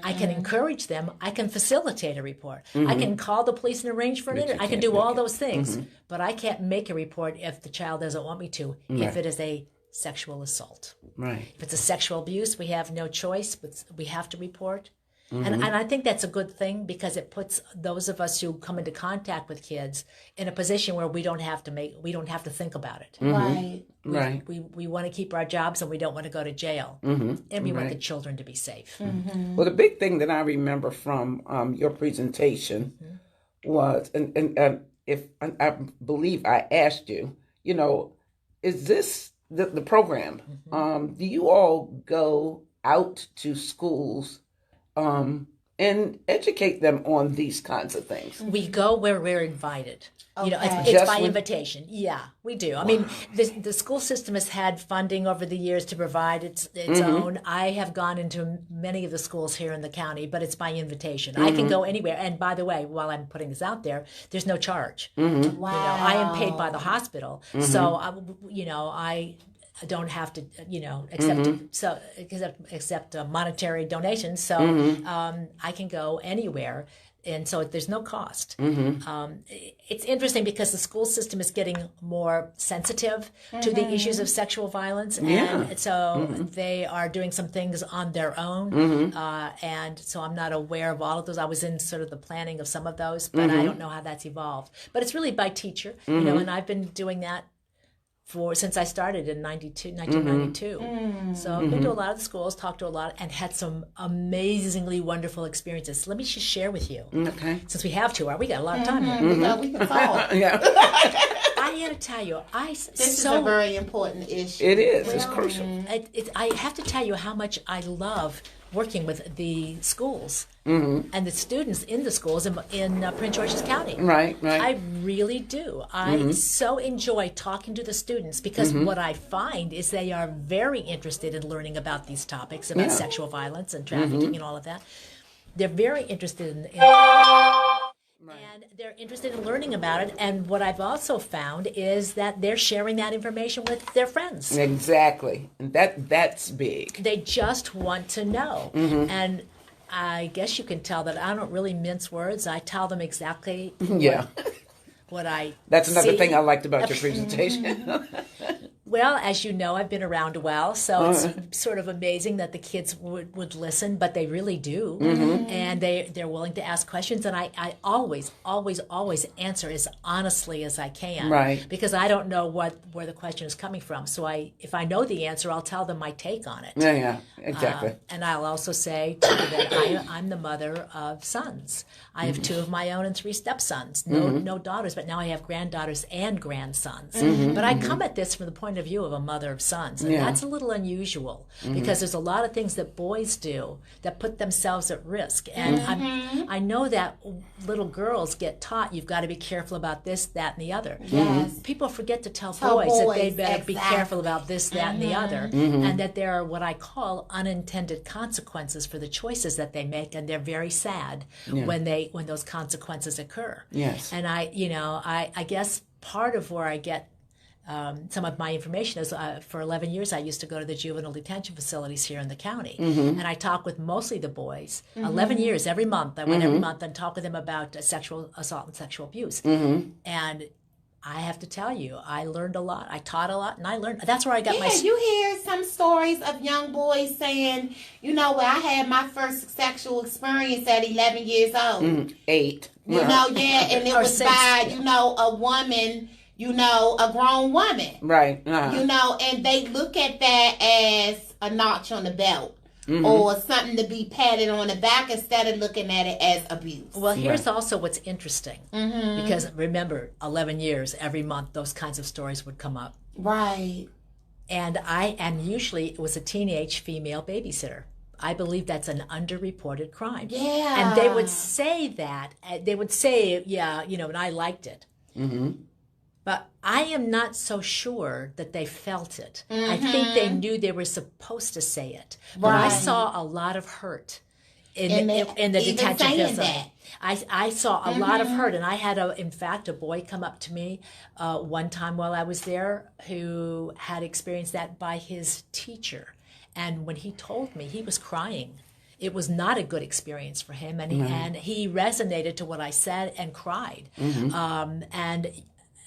I can encourage them. I can facilitate a report. I can call the police and arrange for an interview. I can do all those things, but I can't make a report if the child doesn't want me to, if it is a sexual assault. Right. If it's a sexual abuse, we have no choice, but we have to report. And I think that's a good thing because it puts those of us who come into contact with kids in a position where we don't have to think about it. Right. Right. We want to keep our jobs and we don't want to go to jail. And we want the children to be safe. Well, the big thing that I remember from your presentation was, and if I believe I asked you, is this the program? Do you all go out to schools and educate them on these kinds of things? We go where we're invited. You know, Okay. it's by invitation. Yeah, we do. I mean, the school system has had funding over the years to provide its own. I have gone into many of the schools here in the county, but it's by invitation. I can go anywhere. And by the way, while I'm putting this out there, there's no charge. Wow. You know, I am paid by the hospital, so I don't have to, accept monetary donations. So I can go anywhere. And so there's no cost. It's interesting because the school system is getting more sensitive to the issues of sexual violence. And so they are doing some things on their own. And so I'm not aware of all of those. I was in sort of the planning of some of those, but I don't know how that's evolved. But it's really by teacher, and I've been doing that since I started in 1992. So I've been to a lot of the schools, talked to a lot, and had some amazingly wonderful experiences. Let me just share with you. Okay. Since we have 2 hours, we got a lot of time here. We can talk. I had to tell you, This is a very important issue. It is. It's crucial. I have to tell you how much I love working with the schools and the students in the schools in Prince George's County. Right. I really do. I so enjoy talking to the students because what I find is they are very interested in learning about these topics, about sexual violence and trafficking and all of that. They're very interested in and they're interested in learning about it. And what I've also found is that they're sharing that information with their friends. Exactly. And that's big. They just want to know. And I guess you can tell that I don't really mince words. I tell them exactly what I That's another see. thing I liked about your presentation. Well, as you know, I've been around a while, so it's sort of amazing that the kids would listen, but they really do. And they're willing to ask questions, and I always answer as honestly as I can. Right. Because I don't know where the question is coming from. So if I know the answer, I'll tell them my take on it. Yeah, exactly. And I'll also say too, that I'm the mother of sons. I have 2 of my own and 3 stepsons. No daughters, but now I have granddaughters and grandsons. But I come at this from the point of view of a mother of sons, and that's a little unusual because there's a lot of things that boys do that put themselves at risk. And I know that little girls get taught you've got to be careful about this, that, and the other. Yes. People forget to tell boys that they better be careful about this, that, and the other, and that there are what I call unintended consequences for the choices that they make, and they're very sad when those consequences occur. Yes. And I guess part of where I get some of my information is for 11 years I used to go to the juvenile detention facilities here in the county, and I talk with mostly the boys. 11 years every month. I went every month and talk with them about sexual assault and sexual abuse. And I have to tell you, I learned a lot. I taught a lot, and I learned. That's where I got my. You hear some stories of young boys saying, I had my first sexual experience at 11 years old. 8. And it was by, a woman, a grown woman. Right. And they look at that as a notch on the belt. Or something to be patted on the back instead of looking at it as abuse. Well, here's also what's interesting. Because remember, 11 years, every month, those kinds of stories would come up. Right. And usually it was a teenage female babysitter. I believe that's an underreported crime. Yeah. And they would say that. They would say, and I liked it. But I am not so sure that they felt it. I think they knew they were supposed to say it. But I saw a lot of hurt in the detention facility. I saw a lot of hurt, and I had, in fact, a boy come up to me one time while I was there who had experienced that by his teacher. And when he told me, he was crying. It was not a good experience for him, and he resonated to what I said and cried.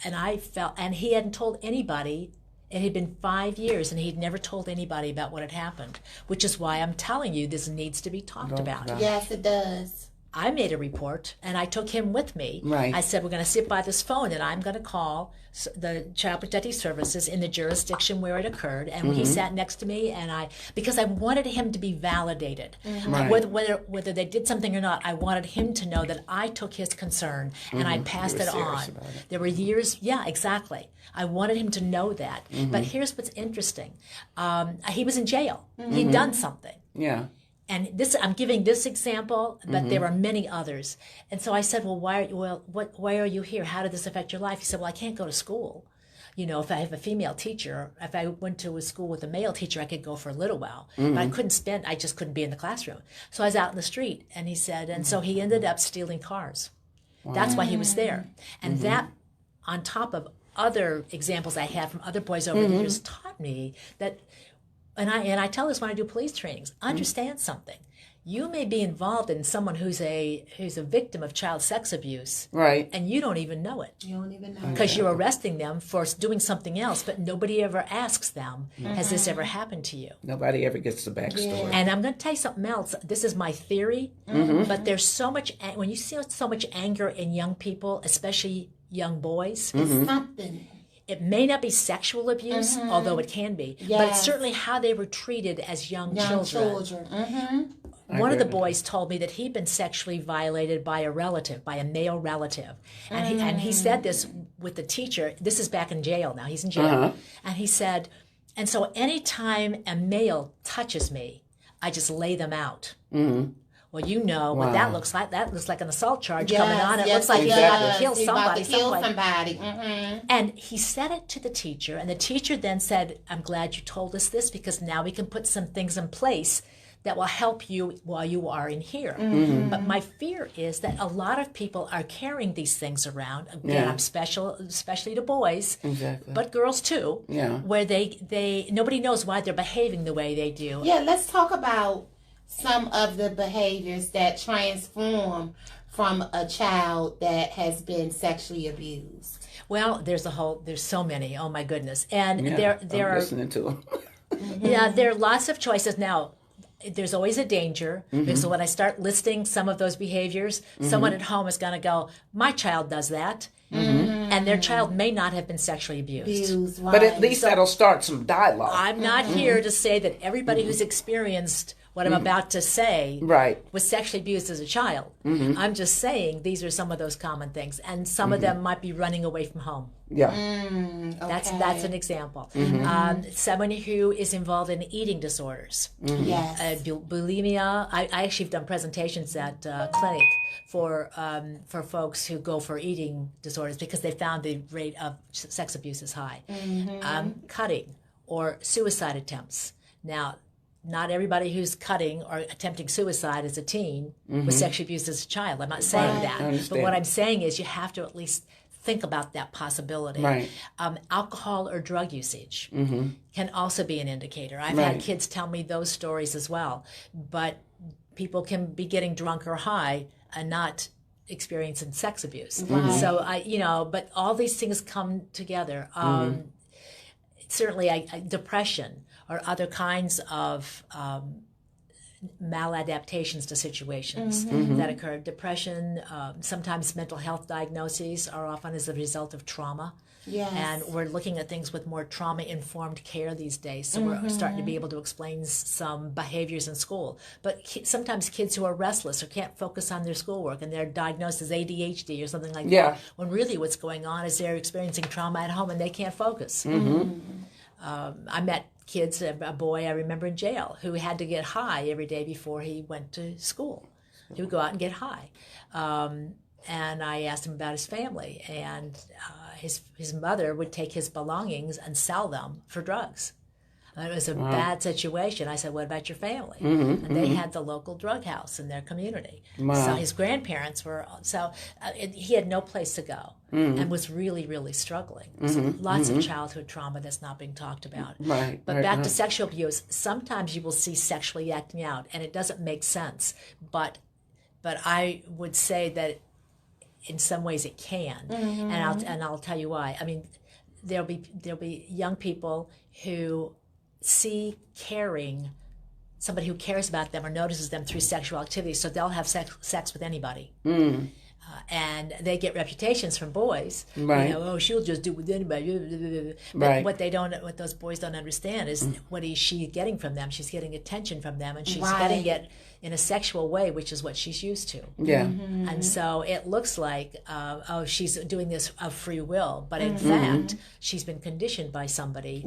And I felt, and he hadn't told anybody. It had been 5 years, and he'd never told anybody about what had happened, which is why I'm telling you this needs to be talked about. Yes, it does. I made a report, and I took him with me. Right. I said, we're going to sit by this phone, and I'm going to call the Child Protective Services in the jurisdiction where it occurred. And he sat next to me, and because I wanted him to be validated. Right. Whether they did something or not, I wanted him to know that I took his concern, and I passed it on. There were years, exactly. I wanted him to know that. But here's what's interesting. He was in jail. He'd done something. Yeah. And this, I'm giving this example, but there are many others. And so I said, well, why are you here? How did this affect your life? He said, well, I can't go to school. You know, if I have a female teacher, if I went to a school with a male teacher, I could go for a little while. But I just couldn't be in the classroom. So I was out in the street, and he said, and so he ended up stealing cars. Wow. That's why he was there. And that, on top of other examples I had from other boys over the years, taught me that, and I tell this when I do police trainings, understand something. You may be involved in someone who's a victim of child sex abuse, right? And you don't even know it. You don't even know because you're arresting them for doing something else, but nobody ever asks them, "Has this ever happened to you?" Nobody ever gets the backstory. And I'm going to tell you something else. This is my theory, but there's so much when you see so much anger in young people, especially young boys. It's something. It may not be sexual abuse, although it can be, but it's certainly how they were treated as young children. One of the boys told me that he'd been sexually violated by a male relative. And he said this with the teacher. This is back in jail now. He's in jail. And he said, and so anytime a male touches me, I just lay them out. Well, you know what that looks like. That looks like an assault charge coming on. It looks like he's about to kill somebody. And he said it to the teacher, and the teacher then said, I'm glad you told us this because now we can put some things in place that will help you while you are in here. But my fear is that a lot of people are carrying these things around. Again, I'm especially to boys, but girls too, where they nobody knows why they're behaving the way they do. Yeah, let's talk about some of the behaviors that transform from a child that has been sexually abused. Well, there's so many. Oh my goodness. And there are listening to them. There are lots of choices. Now, there's always a danger because when I start listing some of those behaviors, someone at home is going to go, my child does that. And their child may not have been sexually abused. But at least that'll start some dialogue. I'm not here to say that everybody who's experienced what I'm about to say was sexually abused as a child. I'm just saying these are some of those common things. And some of them might be running away from home. That's an example. Someone who is involved in eating disorders. Bulimia. I actually have done presentations at clinic for folks who go for eating disorders because they found the rate of sex abuse is high. Cutting or suicide attempts. Now, not everybody who's cutting or attempting suicide as a teen was sexually abused as a child. I'm not saying that. But what I'm saying is you have to at least think about that possibility. Alcohol or drug usage can also be an indicator. I've had kids tell me those stories as well. But people can be getting drunk or high and not experiencing sex abuse. So but all these things come together. Certainly, depression or other kinds of maladaptations to situations that occur. Depression, sometimes mental health diagnoses are often as a result of trauma. And we're looking at things with more trauma-informed care these days. So we're starting to be able to explain some behaviors in school. But sometimes kids who are restless or can't focus on their schoolwork and they're diagnosed as ADHD or something like that, when really what's going on is they're experiencing trauma at home and they can't focus. I met kids, a boy I remember in jail, who had to get high every day before he went to school. He would go out and get high. And I asked him about his family, and his mother would take his belongings and sell them for drugs. It was a bad situation. I said, what about your family? And they had the local drug house in their community. So his grandparents were, he had no place to go and was really, really struggling. So lots of childhood trauma that's not being talked about. But back to sexual abuse, sometimes you will see sexually acting out, and it doesn't make sense. But I would say that in some ways it can, and I'll tell you why. I mean, there'll be young people who see somebody who cares about them or notices them through sexual activity, so they'll have sex with anybody. And they get reputations from boys. She'll just do it with anybody. But what those boys don't understand is what is she getting from them? She's getting attention from them, and she's getting it in a sexual way, which is what she's used to. And so it looks like, she's doing this of free will, but in fact, she's been conditioned by somebody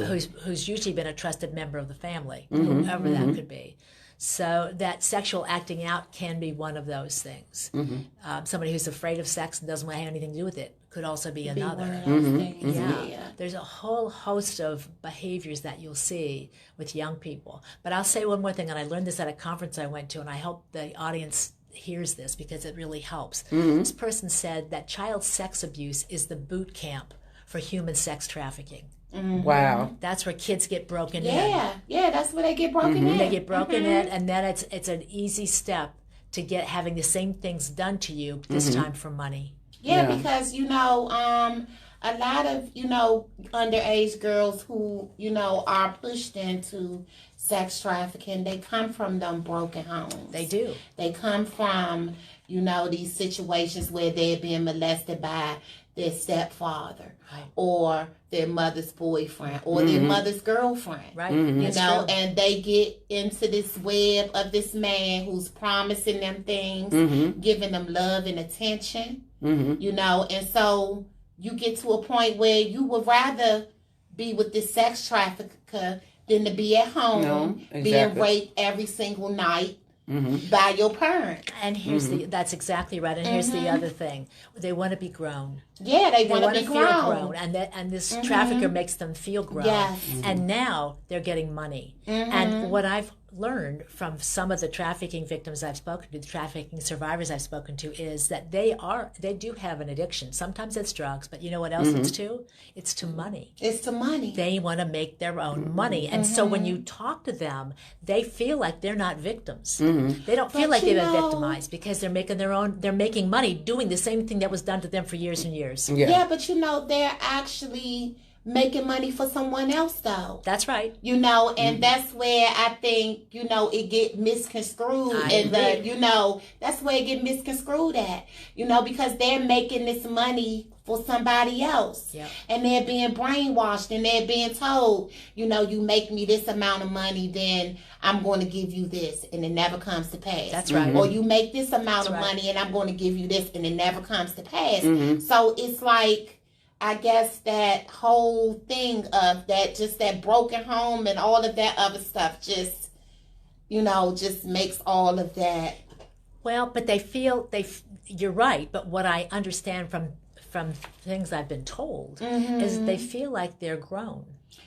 who's usually been a trusted member of the family, whoever that could be. So that sexual acting out can be one of those things. Somebody who's afraid of sex and doesn't want to have anything to do with it could also be another. One of those things. Yeah. There's a whole host of behaviors that you'll see with young people. But I'll say one more thing, and I learned this at a conference I went to, and I hope the audience hears this because it really helps. This person said that child sex abuse is the boot camp for human sex trafficking. Wow. That's where kids get broken in. Yeah, that's where they get broken in. They get broken in, and then it's an easy step to get having the same things done to you, this time for money. Yeah, because, a lot of, underage girls who, are pushed into sex trafficking, they come from them broken homes. They do. They come from, these situations where they're being molested by their stepfather or their mother's boyfriend or their mother's girlfriend. Right. And they get into this web of this man who's promising them things, giving them love and attention, and so you get to a point where you would rather be with this sex trafficker than to be at home being raped every single night by your parent. And here's that's exactly right. And here's the other thing: they want to be grown. Yeah, they want to be feel grown, and this trafficker makes them feel grown. Yes. And now they're getting money. And what I've learned from some of the trafficking victims I've spoken to, the trafficking survivors I've spoken to, is that they do have an addiction. Sometimes it's drugs, but you know what else it's to? It's to money. It's to money. They want to make their own money. And so when you talk to them, they feel like they're not victims. They don't feel like they've been victimized because they're making money doing the same thing that was done to them for years and years. Yeah, but they're actually making money for someone else, though. That's right. And that's where I think, it get misconstrued. That's where it get misconstrued at, because they're making this money for somebody else. Yep. And they're being brainwashed and they're being told, you make me this amount of money, then I'm going to give you this, and it never comes to pass. That's right. Or you make this amount of money and I'm going to give you this, and it never comes to pass. So it's like, I guess that whole thing of that broken home and all of that other stuff just makes all of that. Well, but you're right. But what I understand from things I've been told is they feel like they're grown.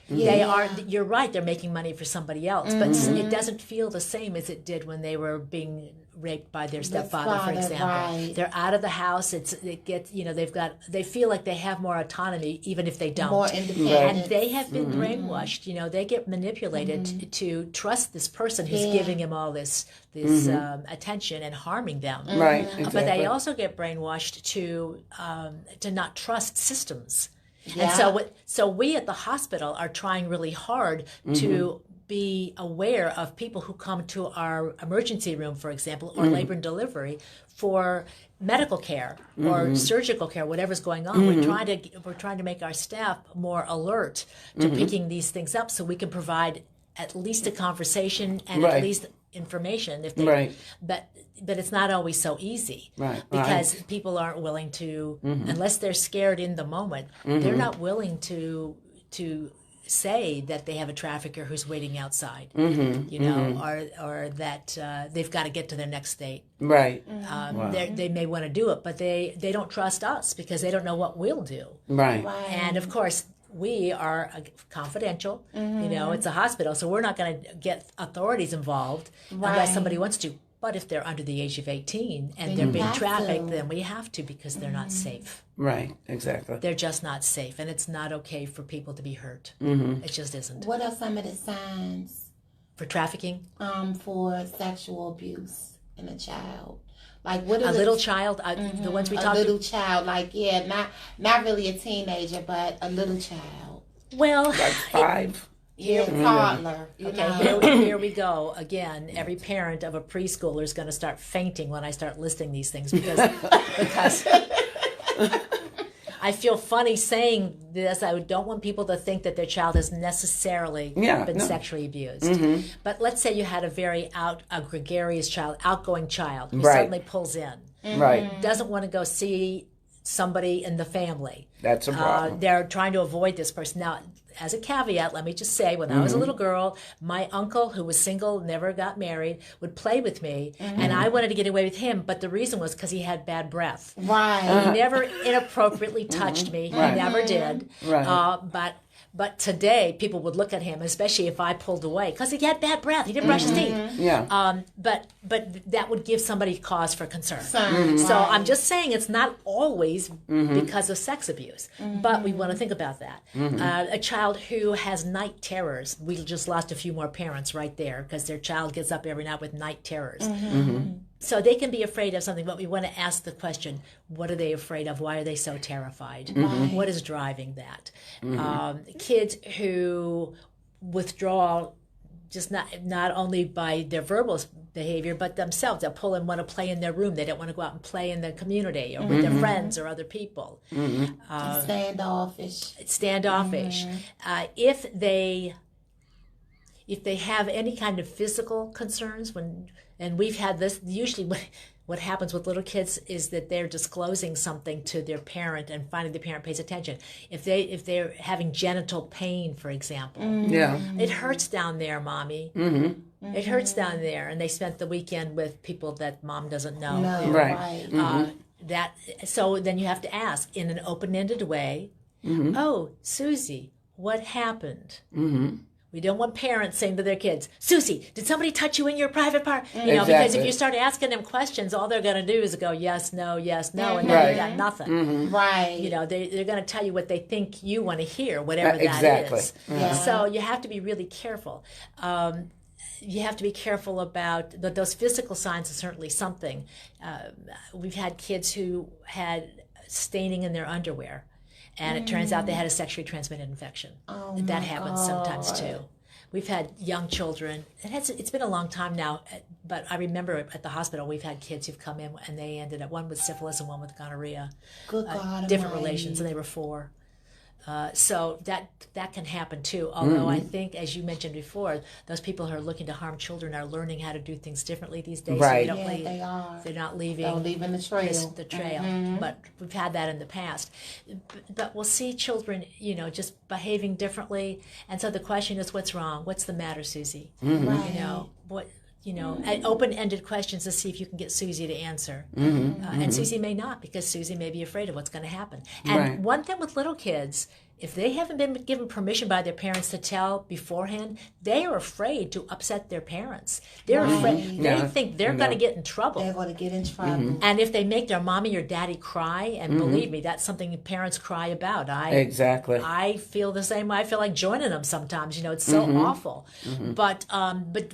Yeah. You're right, they're making money for somebody else, but it doesn't feel the same as it did when they were being raped by their stepfather, for example. Right. They're out of the house. They feel like they have more autonomy, even if they don't. More independent. And they have been brainwashed. They get manipulated to trust this person who's giving him all this attention and harming them. Right. Exactly. But they also get brainwashed to not trust systems. Yeah. And so we at the hospital are trying really hard to be aware of people who come to our emergency room, for example, or labor and delivery for medical care or surgical care, whatever's going on. We're trying to make our staff more alert to picking these things up, so we can provide at least a conversation and at least information. If they, but it's not always so easy, because people aren't willing to, unless they're scared in the moment, they're not willing to say that they have a trafficker who's waiting outside, or that they've got to get to their next state. Right. They may want to do it, but they don't trust us because they don't know what we'll do. Right. And of course, we are confidential. It's a hospital, so we're not going to get authorities involved unless somebody wants to. But if they're under the age of 18 and they're being trafficked, then we have to, because they're not safe. Right, exactly. They're just not safe, and it's not okay for people to be hurt. It just isn't. What are some of the signs for trafficking? For sexual abuse in a child? Like, what are little child? The ones we talked about? A little child, not really a teenager, but a little child. Well, like 5. Toddler. Here we go again. Every parent of a preschooler is going to start fainting when I start listing these things because I feel funny saying this. I don't want people to think that their child has necessarily been sexually abused. But let's say you had a very gregarious child, outgoing child, who suddenly pulls in. Right. Doesn't want to go see somebody in the family. That's a problem. They're trying to avoid this person. Now, as a caveat, let me just say, when I was a little girl, my uncle, who was single, never got married, would play with me, and I wanted to get away with him, but the reason was because he had bad breath. Right. He never inappropriately touched me. He never did. Right. But today, people would look at him, especially if I pulled away, because he had bad breath. He didn't brush his teeth. Yeah. But that would give somebody cause for concern. So Right. I'm just saying it's not always because of sex abuse, but we want to think about that. A child who has night terrors, we just lost a few more parents right there because their child gets up every night with night terrors. So they can be afraid of something, but we want to ask the question, what are they afraid of? Why are they so terrified? What is driving that? Kids who withdraw just not only by their verbal behavior, but themselves. They'll pull and want to play in their room. They don't want to go out and play in the community or with their friends or other people. Standoffish. If they have any kind of physical concerns, and we've had this, usually what happens with little kids is that they're disclosing something to their parent and finally the parent pays attention. If they're having genital pain, for example, it hurts down there, mommy. It hurts down there, and they spent the weekend with people that mom doesn't know. Right. So then you have to ask in an open-ended way, oh, Susie, what happened? We don't want parents saying to their kids, Susie, did somebody touch you in your private part? Because if you start asking them questions, all they're going to do is go, yes, no, and then you got nothing. Right. They're going to tell you what they think you want to hear, whatever that exactly. is. So you have to be really careful. You have to be careful about those physical signs are certainly something. We've had kids who had staining in their underwear. And it turns out they had a sexually transmitted infection. That happens sometimes too. We've had young children. It's been a long time now, but I remember at the hospital we've had kids who've come in and they ended up one with syphilis and one with gonorrhea. Good God. Different relations, and they were 4. So that can happen too. Although I think, as you mentioned before, those people who are looking to harm children are learning how to do things differently these days. Right. So they are. They're not leaving. They're leaving the trail. The trail. But we've had that in the past. But we'll see children, just behaving differently. And so the question is, what's wrong? What's the matter, Susie? Right. Open-ended questions to see if you can get Susie to answer. And Susie may not, because Susie may be afraid of what's going to happen. And one thing with little kids, if they haven't been given permission by their parents to tell beforehand, they are afraid to upset their parents. They're afraid. They think they're going to get in trouble. They're going to get in trouble. And if they make their mommy or daddy cry, and believe me, that's something parents cry about. Exactly. I feel the same way. I feel like joining them sometimes. It's so awful. But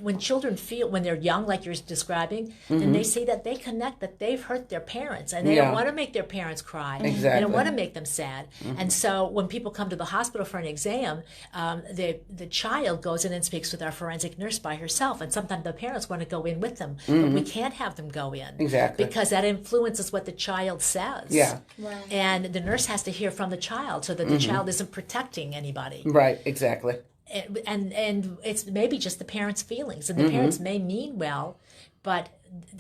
when children when they're young, like you're describing, then they see that they connect that they've hurt their parents, and they don't want to make their parents cry. Exactly. They don't want to make them sad. And so when people come to the hospital for an exam, the child goes in and speaks with our forensic nurse by herself, and sometimes the parents want to go in with them, but we can't have them go in. Exactly. Because that influences what the child says. Yeah. Right. And the nurse has to hear from the child so that the child isn't protecting anybody. Right, exactly. And it's maybe just the parents' feelings, and the parents may mean well, but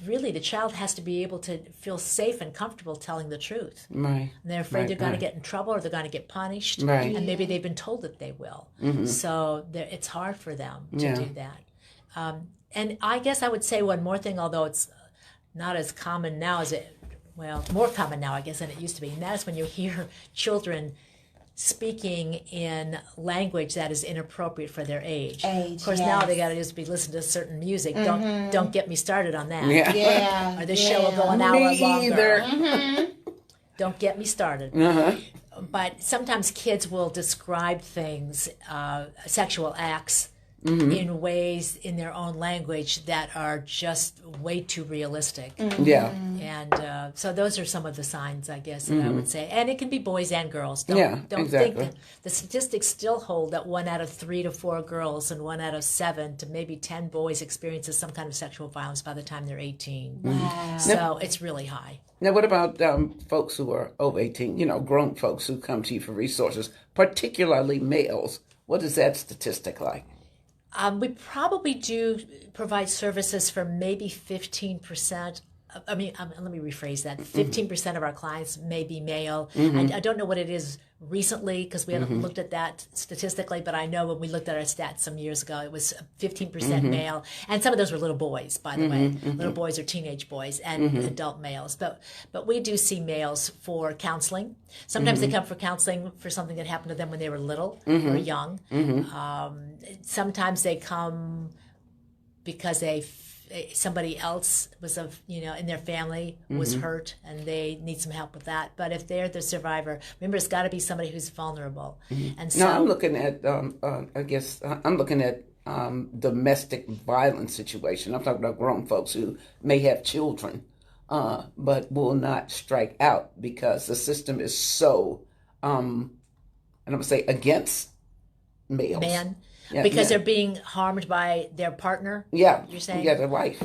really the child has to be able to feel safe and comfortable telling the truth. Right. And they're afraid they're going to get in trouble or they're going to get punished, Right. and maybe they've been told that they will. So it's hard for them to do that. And I guess I would say one more thing, although it's not as common now more common now, I guess, than it used to be, and that's when you hear children speaking in language that is inappropriate for their age. Of course, now they got to just be listening to certain music. Don't get me started on that. Yeah. Or this show will go an hour longer. Either. Don't get me started. But sometimes kids will describe things, sexual acts, in ways in their own language that are just way too realistic. Yeah. And so those are some of the signs, I guess, that I would say. And it can be boys and girls. Don't exactly. think the statistics still hold that 1 out of 3 to 4 girls and 1 out of 7 to maybe 10 boys experiences some kind of sexual violence by the time they're 18. Wow. So it's really high. Now, what about folks who are over 18, grown folks who come to you for resources, particularly males? What is that statistic like? We probably do provide services for maybe 15% let me rephrase that. 15% of our clients may be male. I don't know what it is recently because we haven't looked at that statistically, but I know when we looked at our stats some years ago, it was 15% male. And some of those were little boys, by the way, little boys or teenage boys and adult males. But we do see males for counseling. Sometimes they come for counseling for something that happened to them when they were little or young. Sometimes they come because somebody else was in their family was hurt and they need some help with that. But if they're the survivor, remember, it's got to be somebody who's vulnerable. And so I'm looking at domestic violence situation. I'm talking about grown folks who may have children, but will not strike out because the system is so, and I'm going to say against males. Yeah, because they're being harmed by their partner? Yeah. You're saying? Yeah, their wife.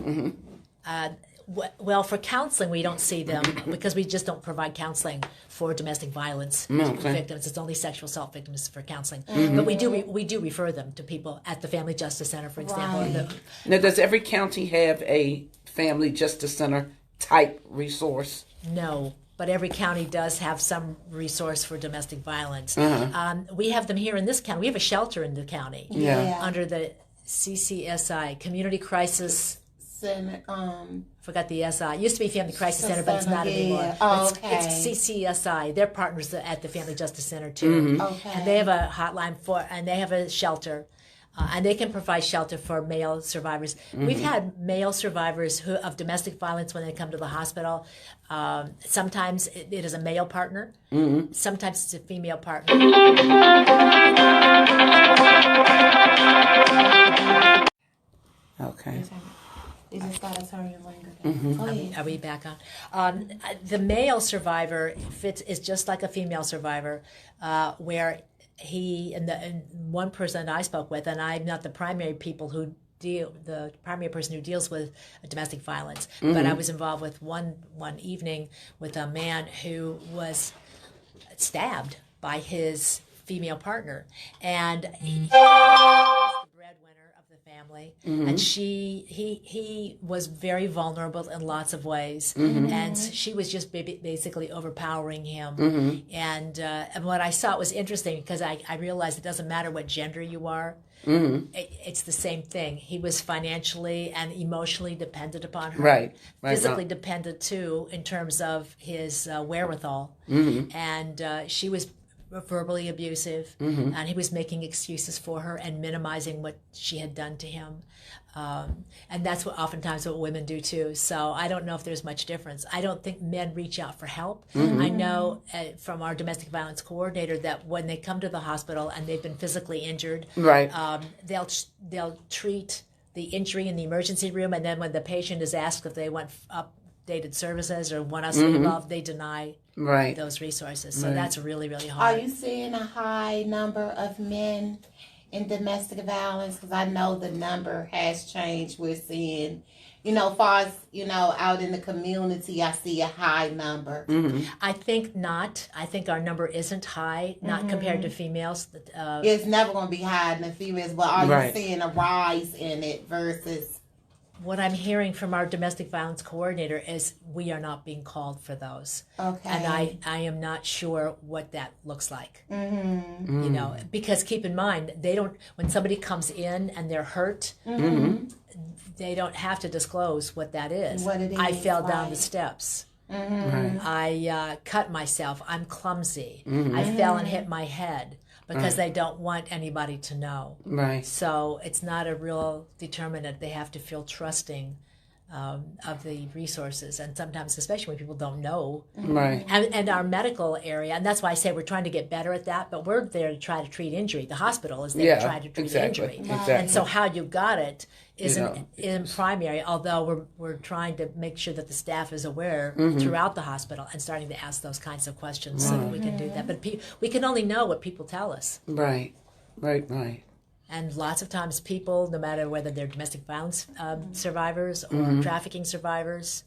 Well, for counseling, we don't see them because we just don't provide counseling for domestic violence victims. It's only sexual assault victims for counseling. But we do refer them to people at the Family Justice Center, for example. Right. Now, does every county have a Family Justice Center type resource? No. But every county does have some resource for domestic violence. We have them here in this county. We have a shelter in the county under the CCSI, Community Crisis Center. Forgot the SI. It used to be Family Crisis Center, but it's not anymore. It's CCSI. They're partners at the Family Justice Center too. And they have a hotline and they have a shelter. And they can provide shelter for male survivors. We've had male survivors of domestic violence when they come to the hospital. Sometimes it is a male partner. Sometimes it's a female partner. Okay. You just gotta turn your ringer. Are we back on? The male survivor is just like a female survivor, where and one person I spoke with, and I'm not the primary person who deals with domestic violence, but I was involved with one evening with a man who was stabbed by his female partner, and he was the breadwinner of the family, and he was very vulnerable in lots of ways, and she was just basically overpowering him. And what I saw was interesting because I realized it doesn't matter what gender you are. It's the same thing. He was financially and emotionally dependent upon her. Right. Physically dependent too, in terms of his wherewithal. And she was verbally abusive, and he was making excuses for her and minimizing what she had done to him. And that's oftentimes what women do too. So I don't know if there's much difference. I don't think men reach out for help. I know from our domestic violence coordinator that when they come to the hospital and they've been physically injured, they'll treat the injury in the emergency room, and then when the patient is asked if they want updated services or want us to be involved, they deny those resources. So that's really, really hard. Are you seeing a high number of men in domestic violence? Because I know the number has changed. We're seeing, far as, out in the community, I see a high number. I think not. I think our number isn't high, not compared to females. It's never going to be higher than females, but are you seeing a rise in it versus... What I'm hearing from our domestic violence coordinator is we are not being called for those. Okay. And I am not sure what that looks like. Because keep in mind, when somebody comes in and they're hurt, they don't have to disclose what that is. What it is. I fell down the steps. I cut myself. I'm clumsy. I fell and hit my head. Because they don't want anybody to know. Right. So it's not a real determinant. They have to feel trusting of the resources. And sometimes, especially when people don't know. Right. And our medical area, and that's why I say we're trying to get better at that, but we're there to try to treat injury. The hospital is there to try to treat injury. Exactly. And so how you got it isn't in primary, although we're trying to make sure that the staff is aware throughout the hospital and starting to ask those kinds of questions so that we can do that. But we can only know what people tell us. Right. And lots of times people, no matter whether they're domestic violence survivors or trafficking survivors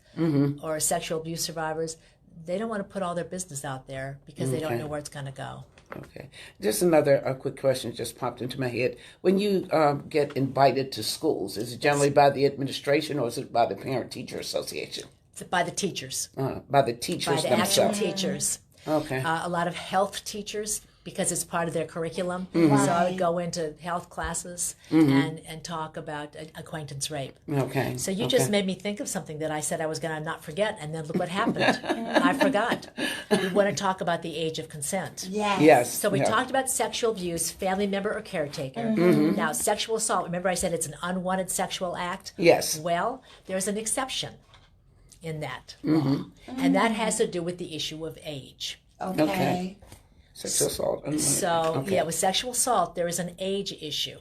or sexual abuse survivors, they don't want to put all their business out there because they don't know where it's going to go. Okay. Just another quick question just popped into my head. When you get invited to schools, is it generally by the administration or is it by the Parent-Teacher Association? by the teachers. By the teachers By the actual themselves. teachers. Okay. A lot of health teachers, because it's part of their curriculum. So I would go into health classes and talk about acquaintance rape. Okay. So you just made me think of something that I said I was going to not forget, and then look what happened. I forgot. We want to talk about the age of consent. Yes. So we talked about sexual abuse, family member or caretaker. Now, sexual assault, remember I said it's an unwanted sexual act? Yes. Well, there's an exception in that law, and that has to do with the issue of age. Okay. Sexual assault. So, with sexual assault, there is an age issue.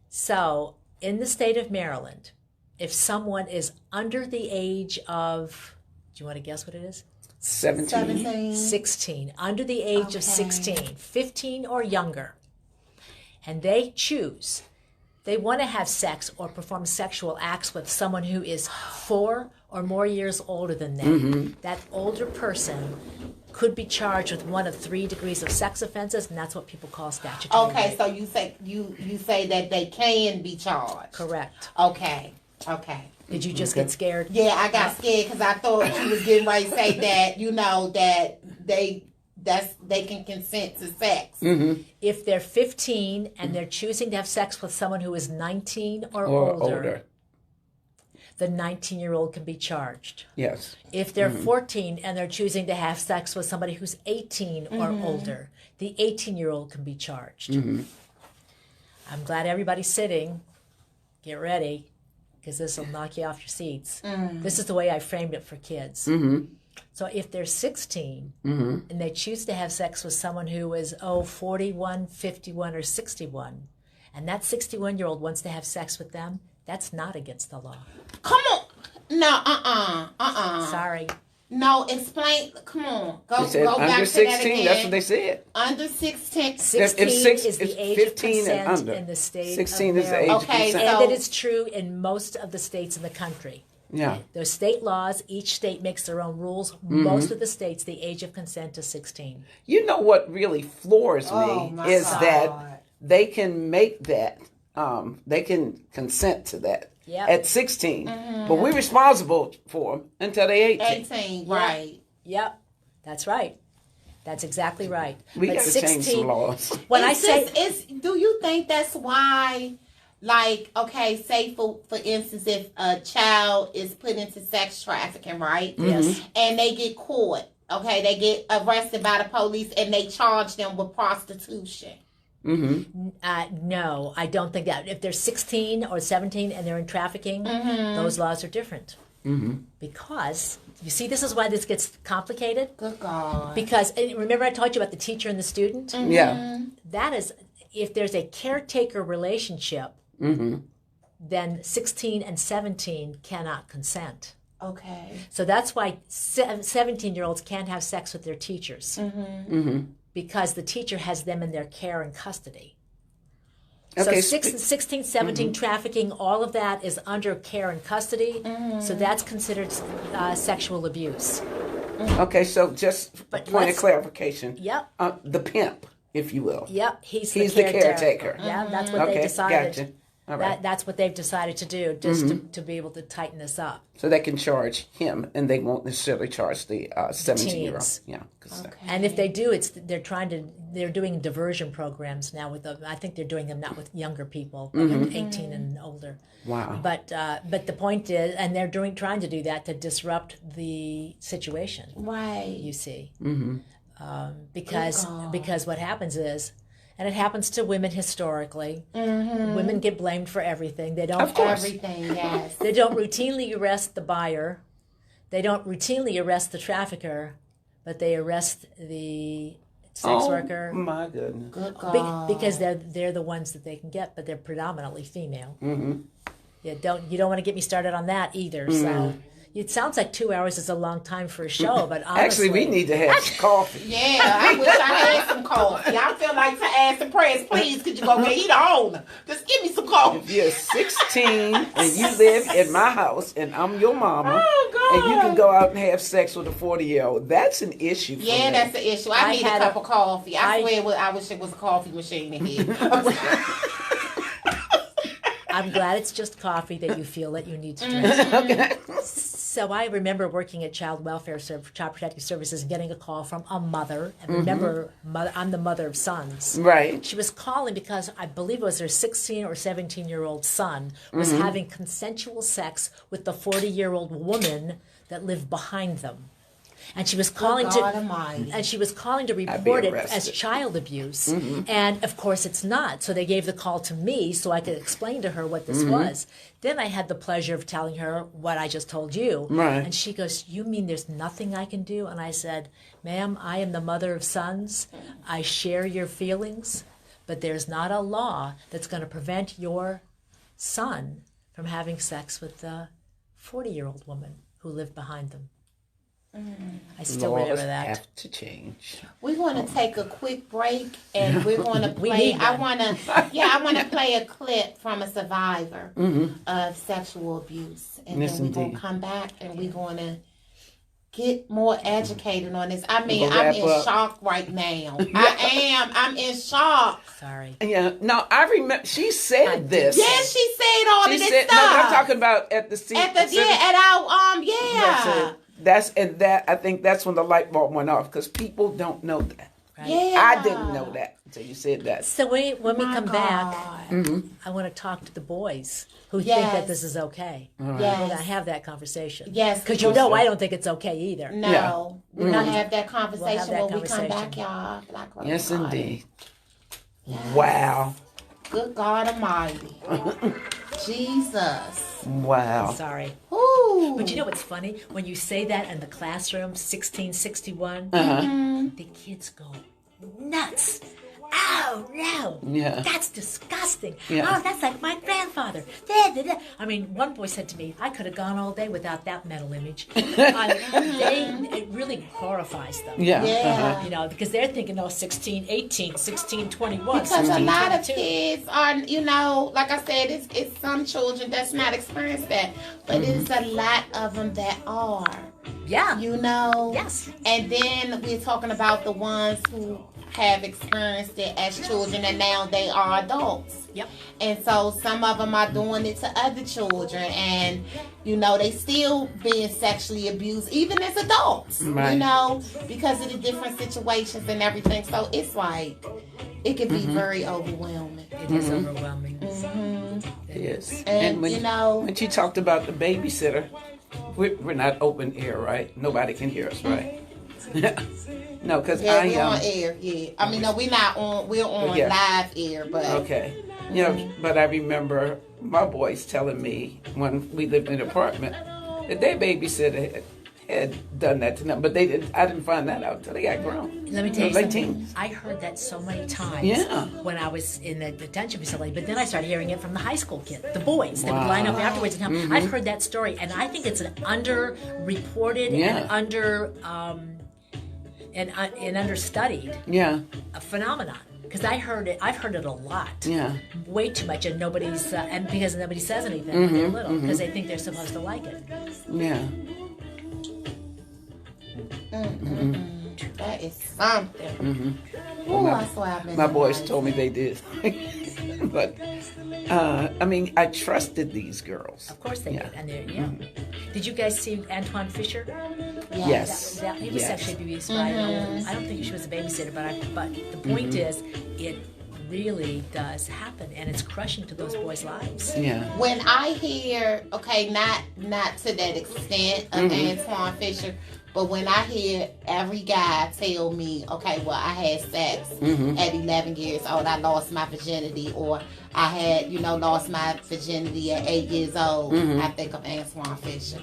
So, in the state of Maryland, if someone is under the age of, do you want to guess what it is? 17. 16. Under the age of 16, 15 or younger, and they choose, they want to have sex or perform sexual acts with someone who is 4 or more years older than them, that older person could be charged with one of 3 degrees of sex offenses, and that's what people call statutory rape. So you say that they can be charged. Correct. Okay. Did you just get scared? Yeah, I got scared because I thought she was getting ready to say that, that they can consent to sex. If they're 15 and they're choosing to have sex with someone who is 19 or older, the 19-year-old can be charged. Yes. If they're 14 and they're choosing to have sex with somebody who's 18 or older, the 18-year-old can be charged. I'm glad everybody's sitting. Get ready, because this will knock you off your seats. This is the way I framed it for kids. So if they're 16 and they choose to have sex with someone who is, 41, 51, or 61, and that 61-year-old wants to have sex with them, that's not against the law. Come on. No, Sorry. No, explain. Come on. Go said back under to 16, that again. that's what they said. Under 16. 16 is the age of 15 and consent under. in the state 16 of is the age Maryland. of Okay, consent. And that is true in most of the states in the country. Yeah. There's state laws. Each state makes their own rules. Most of the states, the age of consent is 16. You know what really floors me is that they can make that, they can consent to that at 16. But we're responsible for them until they're 18. 18, right. Yep, that's right. That's exactly right. We But got to change some laws. When I Is say this- do you think that's why, like, okay, say for instance, if a child is put into sex trafficking, right? Yes. And they get caught, okay, they get arrested by the police and they charge them with prostitution. no, I don't think that. If they're 16 or 17 and they're in trafficking, those laws are different. Because, you see, this is why this gets complicated. Good God. Because, and remember I told you about the teacher and the student? Yeah. That is, if there's a caretaker relationship, then 16 and 17 cannot consent. Okay. So that's why 17-year-olds can't have sex with their teachers. Because the teacher has them in their care and custody. Okay, So 16, 17 trafficking, all of that is under care and custody. So that's considered sexual abuse. Okay, so just a point of let's- clarification. Yep. The pimp, if you will. Yep, he's the the caretaker. Yeah, that's what they Okay, decided. gotcha. All right. That's what they've decided to do, just to be able to tighten this up. So they can charge him, and they won't necessarily charge the 17-year-old. Teens. Yeah. 'Cause And if they do, they're doing diversion programs now with I think they're doing them not with younger people, but with 18 and older. Wow. But the point is, and they're trying to do that to disrupt the situation. Right. You see, because what happens is, and it happens to women historically. Women get blamed for everything. They don't. Of course. Everything, yes. They don't routinely arrest the buyer. They don't routinely arrest the trafficker, but they arrest the sex worker. My goodness. Good God. Because they're the ones that they can get, but they're predominantly female. You don't want to get me started on that either. So it sounds like 2 hours is a long time for a show, but honestly, Actually, we need to have some coffee. Yeah, I wish I had some coffee. I feel like to ask some prayers. Please, could you go get it on? Just give me some coffee. If you're 16 and you live in my house and I'm your mama, and you can go out and have sex with a 40-year-old, that's an issue for me. Yeah, that's the issue. I need a cup of coffee. I swear, I wish it was a coffee machine in here. I'm glad it's just coffee that you feel that you need to drink. So I remember working at Child Protective Services and getting a call from a mother. And remember, I'm the mother of sons. Right. She was calling because I believe it was her 16 or 17-year-old son was having consensual sex with the 40-year-old woman that lived behind them. And she was calling to report it as child abuse. And of course it's not. So they gave the call to me so I could explain to her what this was. Then I had the pleasure of telling her what I just told you. Right. And she goes, "You mean there's nothing I can do?" And I said, "Ma'am, I am the mother of sons. I share your feelings, but there's not a law that's going to prevent your son from having sex with the 40-year-old woman who lived behind them." I still remember that. Have to change. We're going to take a quick break, and we're going to play. I want to play a clip from a survivor of sexual abuse, and then we're going to come back and we're going to get more educated on this. I mean, I'm in shock right now. I'm in shock. Sorry. Yeah. No, I remember she said this. Yes, she said all of this stuff. No, I'm talking about at the I think that's when the light bulb went off because people don't know that. Right? Yeah. I didn't know that until you said that. So when we come back, I want to talk to the boys who think that this is okay. Right. Yes. We're going to have that conversation. Yes. Because you know I don't think it's okay either. No. We're going to have that conversation We'll have that when we come conversation. back, y'all. Black Rose Yes, Party. indeed. Yes. Wow. Good God Almighty. Jesus. Wow. Sorry. Ooh. But you know what's funny? When you say that in the classroom, 1661, the kids go nuts. Oh, no. Yeah. That's disgusting. Yeah. Oh, that's like my grandfather. Da, da, da. I mean, one boy said to me, I could have gone all day without that mental image. It really horrifies them. Yeah. Yeah. You know, because they're thinking, 16, 18, 16, 21, Because 16, a lot of 22. kids are, like I said, it's some children that's not experienced that, but it's a lot of them that are. Yeah. Yes. And then we're talking about the ones who have experienced it as children and now they are adults. Yep. And so some of them are doing it to other children and, they still being sexually abused even as adults, right. Because of the different situations and everything. So it's like, it can be very overwhelming. It is overwhelming. It is. And, when she talked about the babysitter, we're not open air, right? Nobody can hear us, right? No, because we're on air. Yeah, I mean, no, we're not on. We're on live air, but okay. But I remember my boys telling me when we lived in an apartment that their babysitter had done that to them, but I didn't find that out until they got grown. Let me tell you something. Teens. I heard that so many times when I was in the detention facility, but then I started hearing it from the high school kids, the boys that would line up afterwards and tell. I've heard that story, and I think it's an underreported and understudied phenomenon. Because I've heard it a lot. Yeah. Way too much, and nobody's and because nobody says anything when they're little, because they think they're supposed to like it. Yeah. That is something. My boys told me they did. But I trusted these girls. Of course they did, and Did you guys see Antoine Fisher? Yes. He was sexually abused by I don't think she was a babysitter, but the point is, it really does happen, and it's crushing to those boys' lives. Yeah. When I hear, not to that extent of Antoine Fisher, but when I hear every guy tell me, I had sex at 11 years old, I lost my virginity, or I had, lost my virginity at 8 years old, I think of Antoine Fisher.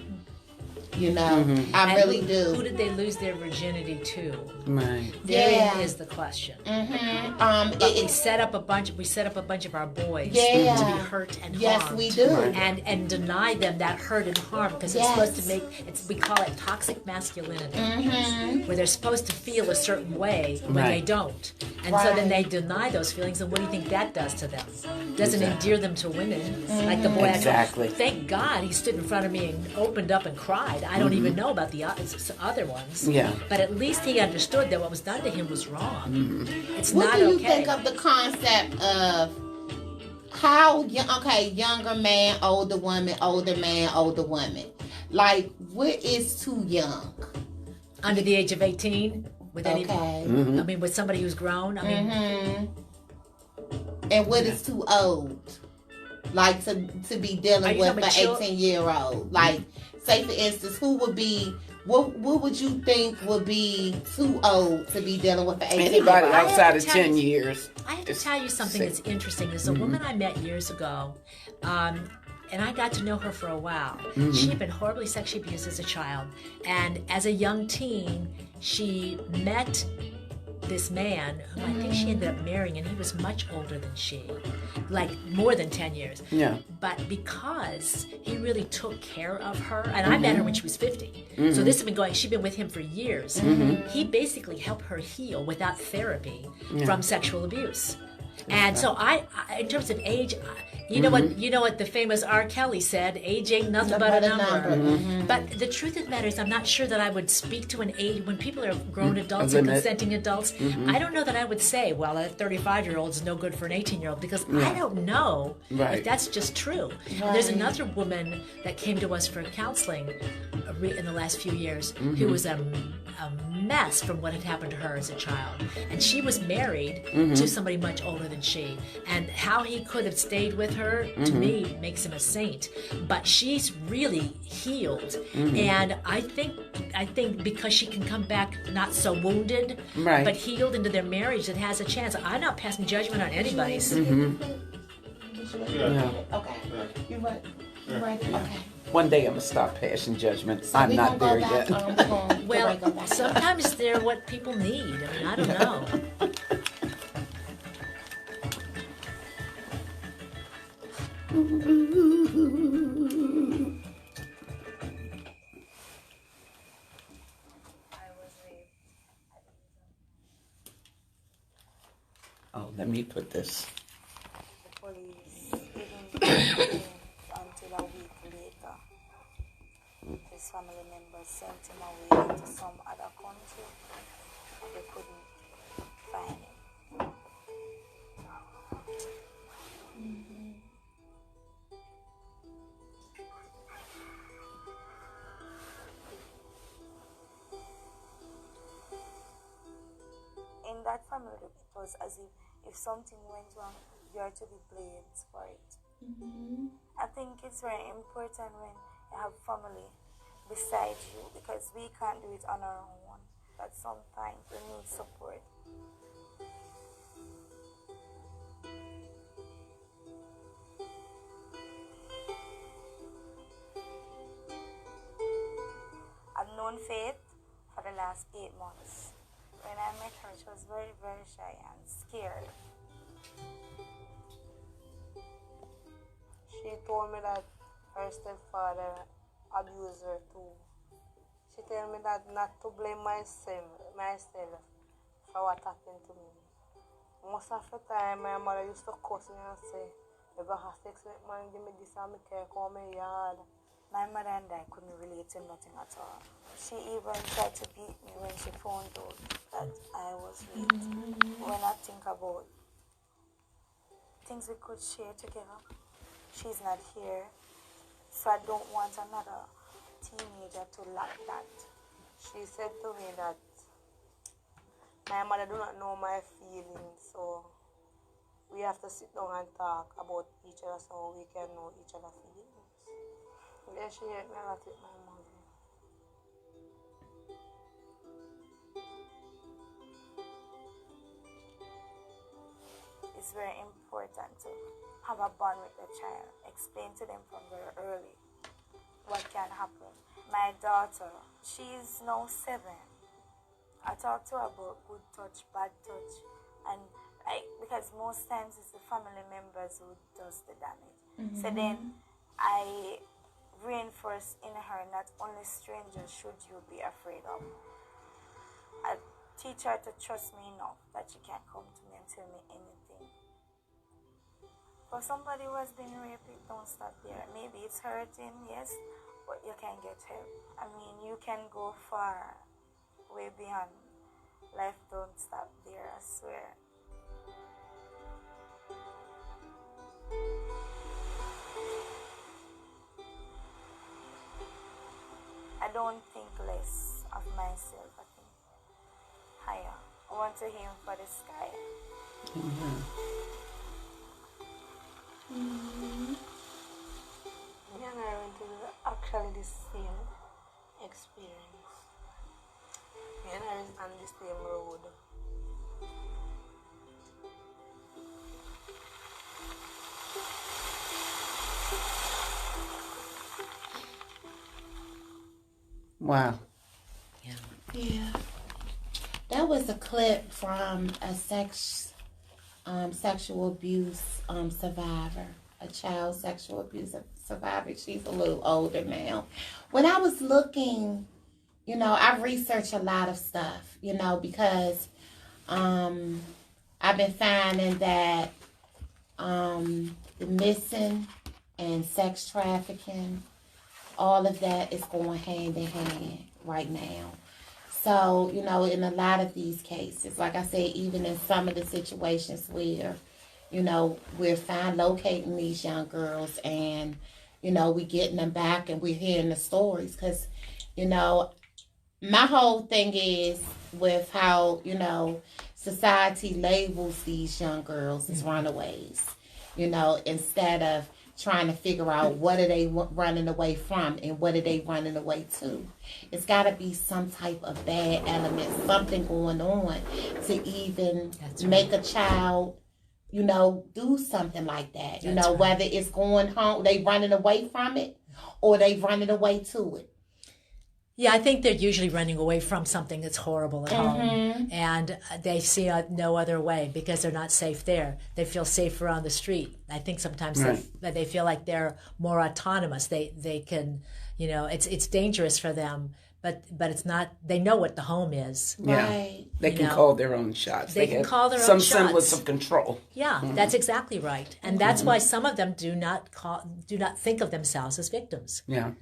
I really do. Who did they lose their virginity to? Right. Therein is the question. We set up a bunch of our boys to be hurt and harmed. Yes, we do. And deny them that hurt and harm because it's supposed to we call it toxic masculinity, where they're supposed to feel a certain way when they don't, and so then they deny those feelings. And what do you think that does to them? Doesn't endear them to women like the boy. Exactly. Thank God he stood in front of me and opened up and cried. I don't even know about the other ones. Yeah. But at least he understood that what was done to him was wrong. It's what not do you okay. think of the concept of how, younger man, older woman, older man, older woman? Like, what is too young? Under the age of 18? With any, Okay. I mean, with somebody who's grown? I mean, And what is too old? Like, to be dealing with an 18-year-old. Like, say, for instance, who would be... What would you think would be too old to be dealing with an 18-year-old? Anybody outside of 10 years. I have to tell you something that's interesting. There's a woman I met years ago, and I got to know her for a while. She had been horribly sexually abused as a child, and as a young teen, she met this man who I think she ended up marrying, and he was much older than she, like more than 10 years. Yeah. But because he really took care of her, and I met her when she was 50, so this has been going, she'd been with him for years. He basically helped her heal without therapy from sexual abuse. And so I in terms of age, you know what the famous R. Kelly said, age ain't nothing but a number. But the truth of the matter is, I'm not sure that I would speak to an age, when people are grown adults and consenting adults, I don't know that I would say, well, a 35-year-old is no good for an 18-year-old, because I don't know if that's just true. There's another woman that came to us for counseling in the last few years who was a mess from what had happened to her as a child. And she was married to somebody much older than she. And how he could have stayed with her, to me, makes him a saint. But she's really healed. And I think because she can come back not so wounded, but healed into their marriage, that has a chance. I'm not passing judgment on anybody's. Okay. You're right. Okay. One day I'm going to stop passing judgment. So I'm not there yet. Well, sometimes they're what people need. I mean, I don't know. Oh, let me put this. The police even until a week later, his family members sent him away to some other country. They couldn't find him. In that family, it was as if something went wrong, you are to be blamed for it. I think it's very important when you have family beside you, because we can't do it on our own. That sometimes we need support. I've known Faith for the last 8 months. When I met her, she was very, very shy and scared. She told me that her stepfather abused her too. She told me that not to blame myself for what happened to me. Most of the time, my mother used to cuss me and say, "You go have sex with man, give me this and me care, call me yard." My mother and I couldn't relate to nothing at all. She even tried to beat me when she found out that I was raped. When I think about things we could share together, she's not here, so I don't want another teenager to lack that. She said to me that my mother do not know my feelings, so we have to sit down and talk about each other so we can know each other's feelings. Then she helped me a lot with my mother. It's very important to have a bond with the child. Explain to them from very early what can happen. My daughter, she's now 7. I talk to her about good touch, bad touch, and because most times it's the family members who does the damage. So then I reinforce in her not only strangers should you be afraid of. I teach her to trust me enough that she can come to me and tell me anything. For somebody who has been raped, don't stop there. Maybe it's hurting, yes, but you can get help. I mean, you can go far, way beyond. Life don't stop there, I swear. I don't think less of myself. I think higher. I want to aim for the sky. Me and I went through actually the same experience. Me and I was on the same road. Wow. Yeah. That was a clip from a sexual abuse survivor, a child sexual abuse survivor. She's a little older now. When I was looking, I researched a lot of stuff, because I've been finding that the missing and sex trafficking, all of that is going hand in hand right now. So, in a lot of these cases, like I said, even in some of the situations where, we're locating these young girls and, we getting them back and we're hearing the stories. Because, my whole thing is with how, society labels these young girls as runaways, instead of trying to figure out what are they running away from and what are they running away to. It's got to be some type of bad element, something going on to even make a child, do something like that. Whether it's going home, they running away from it or they running away to it. Yeah, I think they're usually running away from something that's horrible at home, and they see no other way because they're not safe there. They feel safer on the street. I think sometimes they feel like they're more autonomous. They can, it's dangerous for them, but it's not. They know what the home is. Yeah, right. They can call their own shots. They can call their own some shots. semblance of control. Yeah, that's exactly right, and that's why some of them do not think of themselves as victims. Yeah,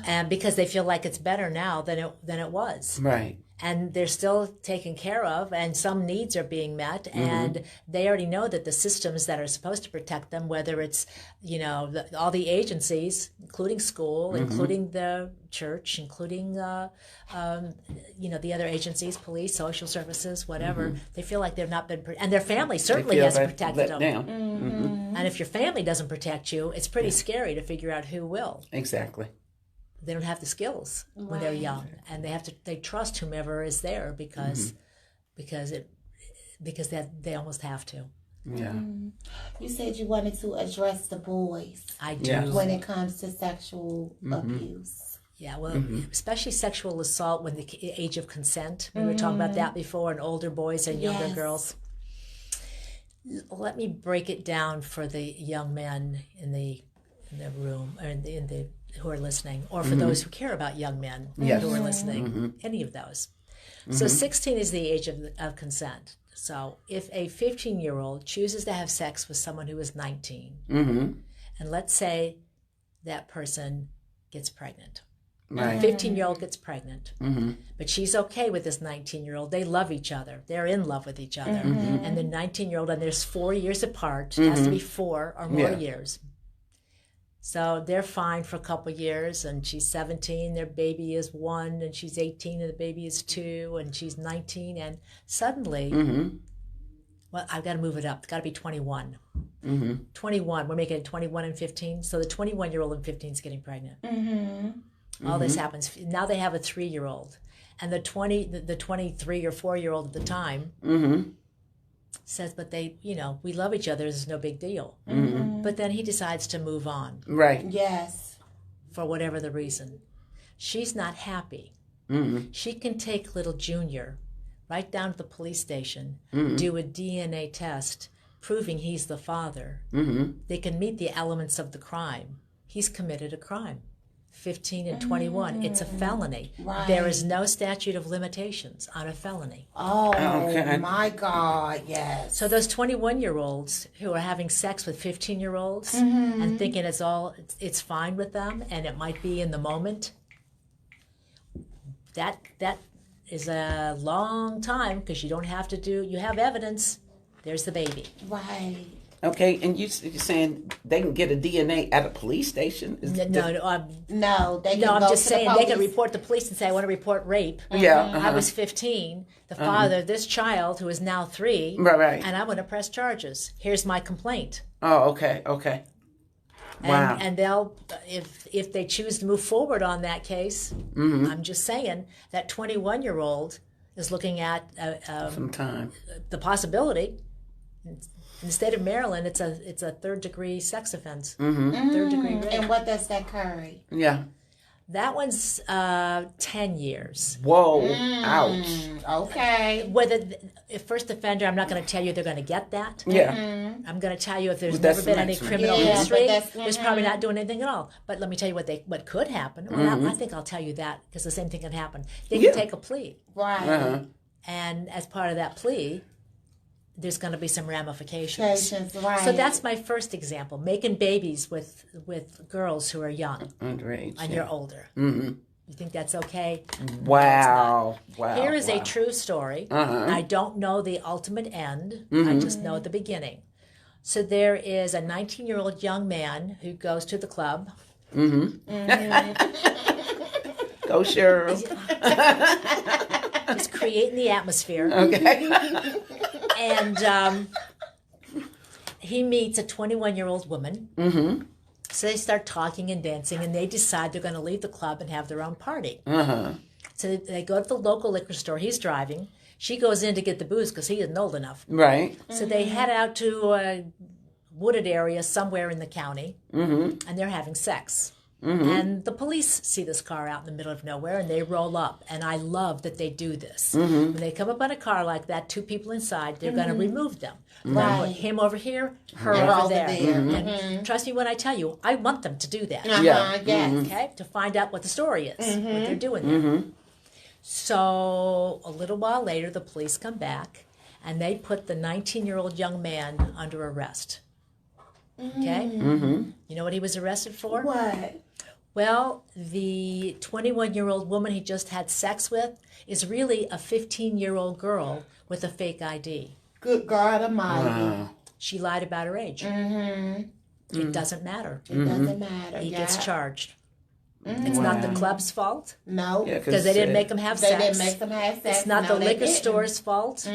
and because they feel like it's better now than it was. Right. And they're still taken care of, and some needs are being met, and they already know that the systems that are supposed to protect them, whether it's, all the agencies, including school, including the church, including, the other agencies, police, social services, whatever, they feel like they've not been, and their family certainly hasn't protected them. And if your family doesn't protect you, it's pretty scary to figure out who will. Exactly. They don't have the skills when they're young, and they trust whomever is there because they almost have to. Yeah. You said you wanted to address the boys. I do. When it comes to sexual abuse. Yeah, well, especially sexual assault when the age of consent. We were talking about that before, and older boys and younger girls. Let me break it down for the young men in the room, or in the who are listening, or for those who care about young men who are listening, any of those. So 16 is the age of consent. So if a 15-year-old chooses to have sex with someone who is 19, and let's say that person gets pregnant, right. The 15-year-old gets pregnant, but she's okay with this 19-year-old. They love each other. They're in love with each other. And the 19-year-old, and there's 4 years apart, it has to be 4 or more years. So they're fine for a couple of years, and she's 17, their baby is 1, and she's 18, and the baby is 2, and she's 19, and suddenly, well, I've got to move it up. It's got to be 21. 21, we're making it 21 and 15, so the 21-year-old and 15 is getting pregnant. All this happens. Now they have a 3-year-old, and the 23 or 4-year-old at the time says, but we love each other, there's no big deal. But then he decides to move on. Right. Yes. For whatever the reason. She's not happy. She can take little Junior right down to the police station, do a DNA test, proving he's the father. They can meet the elements of the crime. He's committed a crime. 15 and 21. It's a felony. Right. There is no statute of limitations on a felony. Oh, my God, yes. So those 21-year-olds who are having sex with 15-year-olds and thinking it's fine with them and it might be in the moment, that is a long time, because you don't have to you have evidence. There's the baby. Right. Okay, and you're saying they can get a DNA at a police station? No, they can No, I'm go just to saying the they can police. report the police and say, I want to report rape. Yeah. I was 15. The father, this child, who is now 3, Right. and I want to press charges. Here's my complaint. Oh, okay. Wow. And they'll, if they choose to move forward on that case, I'm just saying that 21-year-old is looking at Some time. the possibility. In the state of Maryland, it's a third-degree sex offense. Third-degree rape. And what does that carry? Yeah. That one's 10 years. Whoa. Ouch. Okay. Whether if first offender, I'm not going to tell you they're going to get that. Yeah. I'm going to tell you if there's Well, that's never been any maximum. criminal Yeah, history, but there's probably not doing anything at all. But let me tell you what could happen. Well, I think I'll tell you that because the same thing can happen. They can take a plea, Right. and as part of that plea, there's going to be some ramifications. Right. So that's my first example: making babies with girls who are young Underage. and you're older. You think that's okay? Wow. Here is a true story. I don't know the ultimate end. I just know the beginning. So there is a 19-year-old young man who goes to the club. Go, Cheryl. He's creating the atmosphere. Okay. And he meets a 21-year-old woman. So they start talking and dancing, and they decide they're going to leave the club and have their own party. So they go to the local liquor store. He's driving. She goes in to get the booze because he isn't old enough. Right. So they head out to a wooded area somewhere in the county, and they're having sex. And the police see this car out in the middle of nowhere, and they roll up. And I love that they do this. When they come up on a car like that, 2 people inside, they're going to remove them. Right. Him over here, her over there. And trust me when I tell you, I want them to do that. Yeah. Yes. Okay? To find out what the story is, what they're doing there. So a little while later, the police come back, and they put the 19-year-old young man under arrest. Okay? You know what he was arrested for? What? Well, the 21-year-old woman he just had sex with is really a 15-year-old girl with a fake ID. Good God Almighty. She lied about her age. It doesn't matter. It doesn't matter. He gets charged. It's not the club's fault No. because they didn't make him have They sex. didn't make them have sex. It's not No, the they liquor didn't. store's fault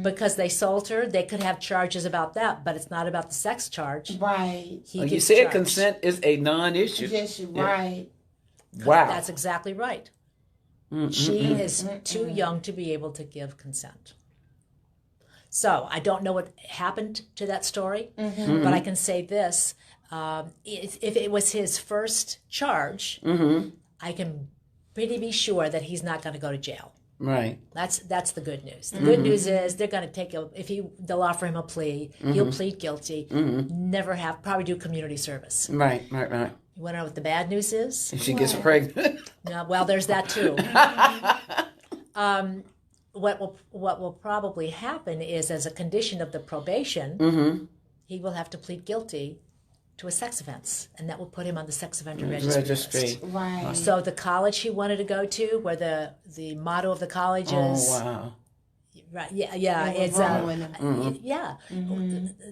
because they sold her. They could have charges about that, but it's not about the sex charge. Right. He You gets said charged. consent is a non-issue. Yes, you're right. Wow. That's exactly right. She is too young to be able to give consent. So I don't know what happened to that story, but I can say this. If it was his first charge, I can pretty be sure that he's not going to go to jail. Right. That's the good news. The good news is they're going to they'll offer him a plea. He'll plead guilty. Probably do community service. Right. You want to know what the bad news is? If she gets pregnant. No, well, there's that too. What will probably happen is, as a condition of the probation, he will have to plead guilty to a sex offense, and that will put him on the sex offender registry. list. Right. So the college he wanted to go to, where the motto of the college is, wow. right? Yeah, it's yeah.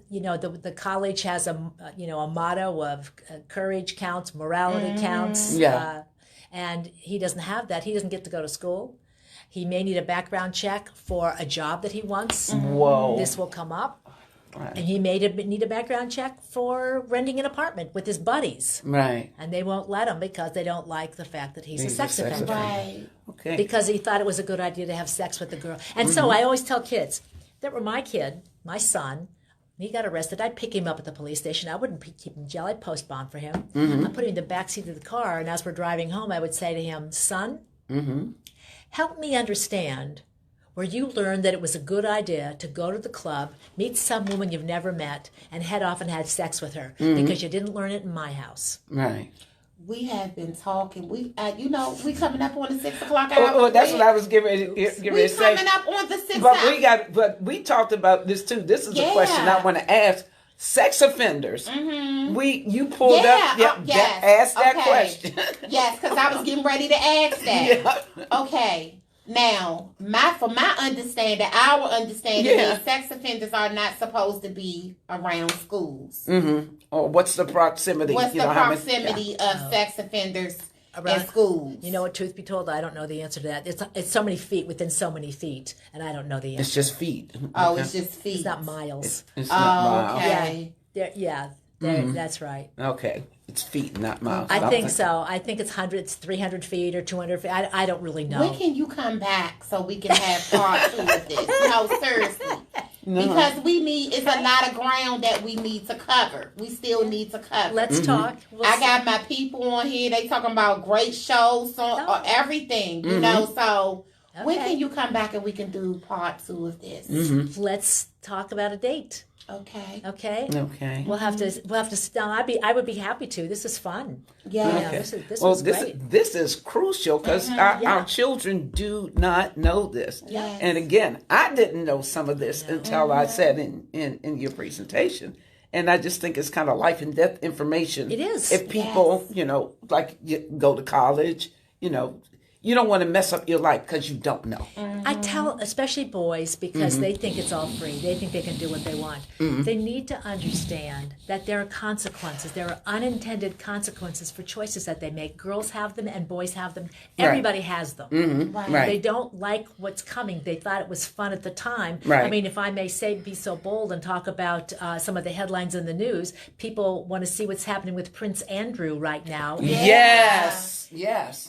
You know, the college has a motto of courage counts, morality counts. Yeah. And he doesn't have that. He doesn't get to go to school. He may need a background check for a job that he wants. Whoa. This will come up. Right. And he may need a background check for renting an apartment with his buddies. Right. And they won't let him because they don't like the fact that he's a sex offender. Right. Okay. Because he thought it was a good idea to have sex with the girl. And so I always tell kids, that were my kid, my son, he got arrested, I'd pick him up at the police station. I wouldn't keep him in jail. I'd post bond for him. I'd put him in the backseat of the car, and as we're driving home, I would say to him, son, help me understand where you learned that it was a good idea to go to the club, meet some woman you've never met, and head off and have sex with her because you didn't learn it in my house. Right. We have been talking. We coming up on the 6 o'clock hour. Oh, that's what I was getting ready to say. We coming up on the 6 But we talked about this too. This is a question I want to ask. Sex offenders. You pulled up. Yes. Ask that question. Yes, because I was getting ready to ask that. Okay. Now, from my understanding, our understanding is sex offenders are not supposed to be around schools. Mm-hmm. Or what's the proximity? What's the proximity of sex offenders in schools? You know what, truth be told, I don't know the answer to that. It's so many feet within so many feet, and I don't know the answer. It's just feet. Oh, it's just feet. It's not miles. It's not miles. Okay. That's right. Okay. It's feet, not miles. I think so. I think it's 300 feet or 200 feet. I don't really know. When can you come back so we can have part 2 of this? No, seriously. No. Because it's a lot of ground that we need to cover. We still need to cover. Let's talk. I got my people on here. They talking about great shows, or everything, you know. So when can you come back and we can do part 2 of this? Let's talk about a date. Okay. We'll have to sit down. I would be happy to. This is fun. Yeah. This was great. This is crucial because our children do not know this. Yes. And again, I didn't know some of this until I said in your presentation. And I just think it's kind of life and death information. It is. If people, like you go to college, you don't want to mess up your life because you don't know. I tell, especially boys, because they think it's all free. They think they can do what they want. They need to understand that there are consequences. There are unintended consequences for choices that they make. Girls have them and boys have them. Everybody has them. Right. They don't like what's coming. They thought it was fun at the time. Right. I mean, if I may be so bold and talk about some of the headlines in the news, people want to see what's happening with Prince Andrew right now. Yes.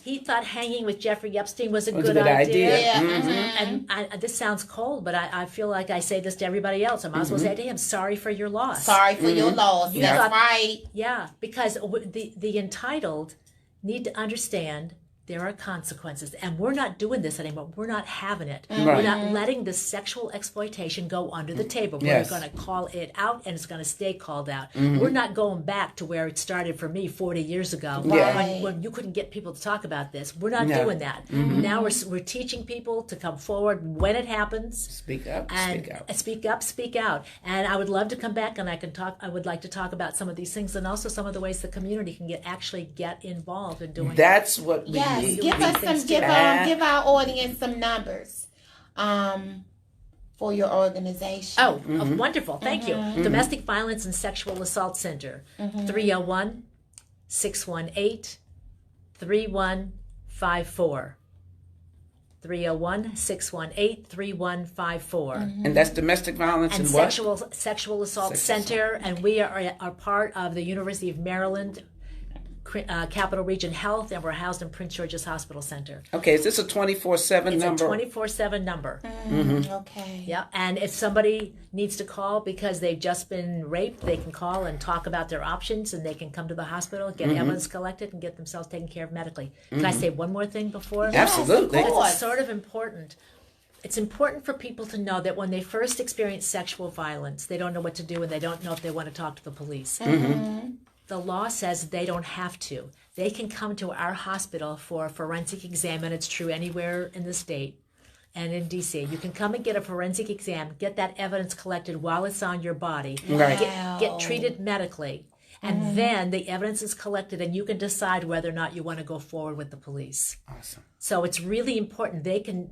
He thought hanging with Jeffrey Epstein was a good idea. And this sounds cold, but I feel like I say this to everybody else. I might as well say to him, sorry for your loss. Sorry for your loss. That's right. Yeah, because the entitled need to understand there are consequences. And we're not doing this anymore. We're not having it. We're not letting this sexual exploitation go under the table. We're going to call it out, and it's going to stay called out. We're not going back to where it started for me 40 years ago when you couldn't get people to talk about this. We're not doing that. Now we're teaching people to come forward when it happens. Speak up, speak out. And I would love to come back and I would like to talk about some of these things and also some of the ways the community can get involved in doing That's what we need. Give our audience some numbers for your organization. Oh, wonderful. Thank you. Domestic Violence and Sexual Assault Center, 301-618-3154. 301-618-3154. And that's domestic violence and what? Sexual Assault Center. And we are part of the University of Maryland Capital Region Health, and we're housed in Prince George's Hospital Center. Okay, is this a 24/7 number? It's a 24/7 number. Okay. Yeah, and if somebody needs to call because they've just been raped, they can call and talk about their options, and they can come to the hospital, get evidence collected, and get themselves taken care of medically. Can I say one more thing before? Absolutely. It's sort of important. It's important for people to know that when they first experience sexual violence, they don't know what to do, and they don't know if they want to talk to the police. The law says they don't have to. They can come to our hospital for a forensic exam, and it's true anywhere in the state and in D.C. You can come and get a forensic exam, get that evidence collected while it's on your body, get treated medically, and then the evidence is collected, and you can decide whether or not you want to go forward with the police. Awesome. So it's really important. They can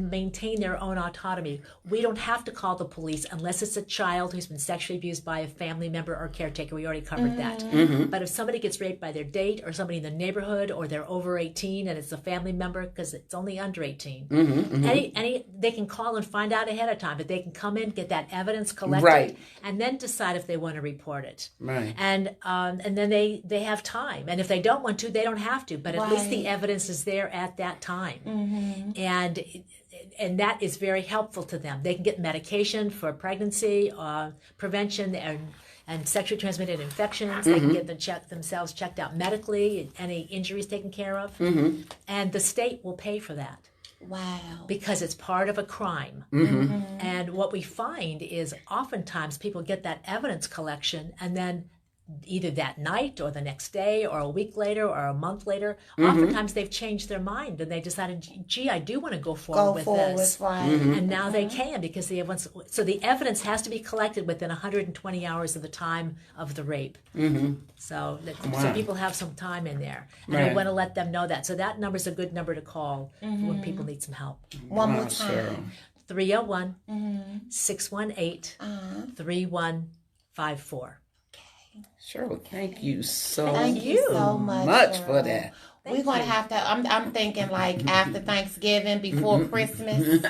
maintain their own autonomy. We don't have to call the police unless it's a child who's been sexually abused by a family member or caretaker. We already covered that. But if somebody gets raped by their date or somebody in the neighborhood, or they're over 18 and it's a family member, because it's only under 18, they can call and find out ahead of time. But they can come in, get that evidence collected, and then decide if they want to report it. Right. And then they have time. And if they don't want to, they don't have to. But at least the evidence is there at that time. And that is very helpful to them. They can get medication for pregnancy, prevention, and sexually transmitted infections. They can get themselves checked out medically, any injuries taken care of. And the state will pay for that. Wow. Because it's part of a crime. And what we find is oftentimes people get that evidence collection, and then either that night or the next day or a week later or a month later. Oftentimes they've changed their mind and they decided, gee, I do want to go forward with this. Right. And now they can because the evidence. So the evidence has to be collected within 120 hours of the time of the rape. So people have some time in there, and I want to let them know that. So that number is a good number to call when people need some help. One more time. 301-618-3154. Cheryl, thank you so much for that. We're going to have to, I'm thinking like after Thanksgiving, before Christmas.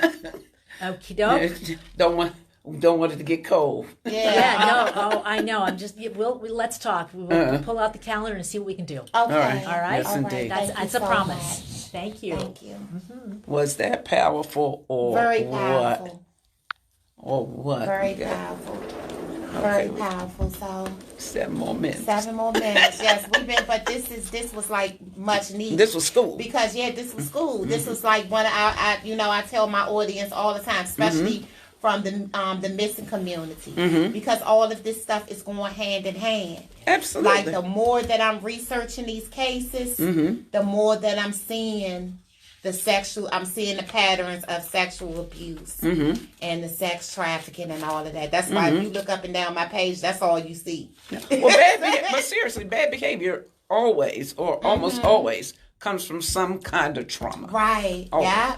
Okie doke. Don't want it to get cold. Yeah, no, I know. I'm just, let's talk. We'll pull out the calendar and see what we can do. Okay. All right. Yes, indeed. That's a promise. Thank you. Thank you. Was that powerful or Very powerful. what? Or what? Very powerful. Very powerful. So 7 more minutes. 7 more minutes. Yes, but this was like much needed. This was school. Because this was school. This was like one I tell my audience all the time, especially from the missing community, because all of this stuff is going hand in hand. Absolutely. Like the more that I'm researching these cases, the more that I'm seeing the patterns of sexual abuse and the sex trafficking and all of that. That's why if you look up and down my page, that's all you see. But seriously, bad behavior always or almost always comes from some kind of trauma. Right. Always. Yeah.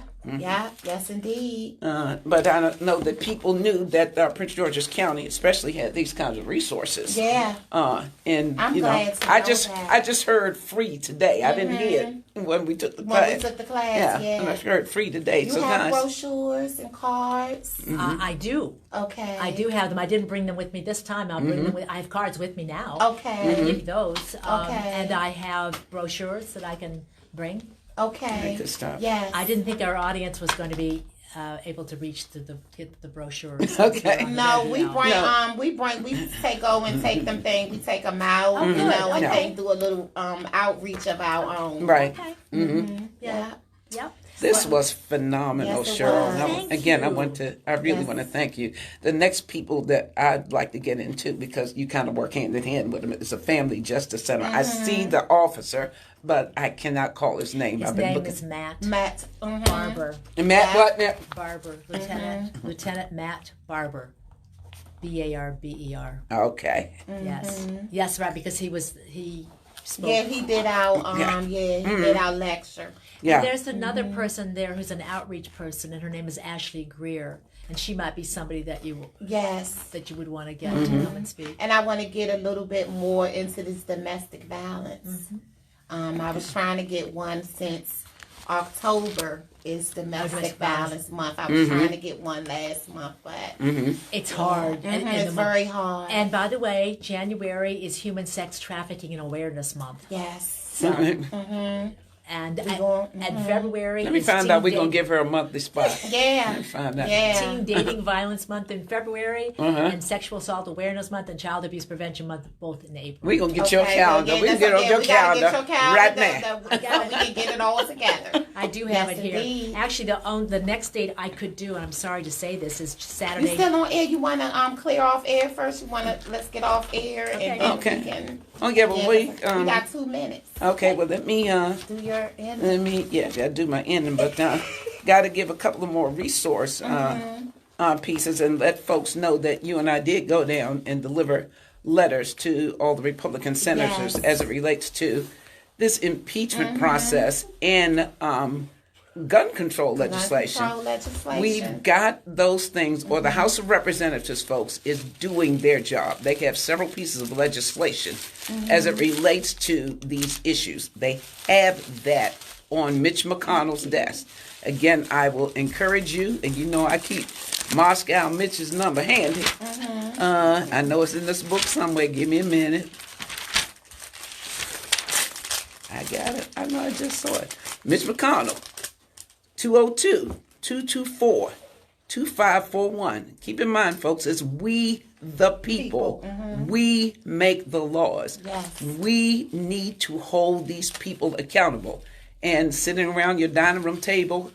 Yes, indeed. But I don't know that people knew that Prince George's County especially had these kinds of resources. Yeah. And I'm glad to I know just that. I just heard free today. I didn't hear it when we took the class. Yeah. And I heard free today. You have brochures and cards? I do. Okay. I do have them. I didn't bring them with me this time. I'll bring them with. I have cards with me now. Okay. I'll give you those. Okay. And I have brochures that I can bring. Okay. Good stuff. Yes. I didn't think our audience was going to be able to reach to get the brochures. Okay. No, we take them things. We take them out, and do a little outreach of our own. Right. Okay. Yeah. Yep. This was phenomenal, Yes, it Cheryl. was. And I really want to thank you. The next people that I'd like to get into, because you kind of work hand in hand with them, is a Family Justice Center. I see the officer, but I cannot call his name. His name is Matt. Barber. And Matt what now? Barber. Lieutenant Matt Barber. Barber. Okay. Yes. Yes, right, because he spoke. Yeah, he did our did our lecture. Yeah. And there's another person there who's an outreach person, and her name is Ashley Greer, and she might be somebody that you would want to get to come and speak. And I want to get a little bit more into this domestic violence. I was trying to get one since October is domestic violence month. I was trying to get one last month, but it's hard. It's very hard. And by the way, January is Human Sex Trafficking and Awareness Month. Yes. So, and February. Let me find out. We're gonna give her a monthly spot. Yeah. Let me find out. Yeah. Teen Dating Violence Month in February, and Sexual Assault Awareness Month and Child Abuse Prevention Month both in April. We're gonna get your calendar. We can get on your calendar right now. We can get it all together. I do have it here. Indeed. Actually, the next date I could do, and I'm sorry to say this, is Saturday. You still on air? You want to clear off air first? You want to let's get off air and then we can. Okay, well we got 2 minutes. Okay, well let me do your ending. Gotta do my ending, but gotta give a couple of more resource pieces and let folks know that you and I did go down and deliver letters to all the Republican senators as it relates to this impeachment process and gun control legislation. We've got those things, or the House of Representatives folks is doing their job. They have several pieces of legislation as it relates to these issues. They have that on Mitch McConnell's desk. Again, I will encourage you, and you know I keep Moscow Mitch's number handy. I know it's in this book somewhere. Give me a minute. I got it. I know I just saw it. Mitch McConnell, 202-224-2541. Keep in mind, folks, it's we the people. We make the laws. Yes. We need to hold these people accountable. And sitting around your dining room table,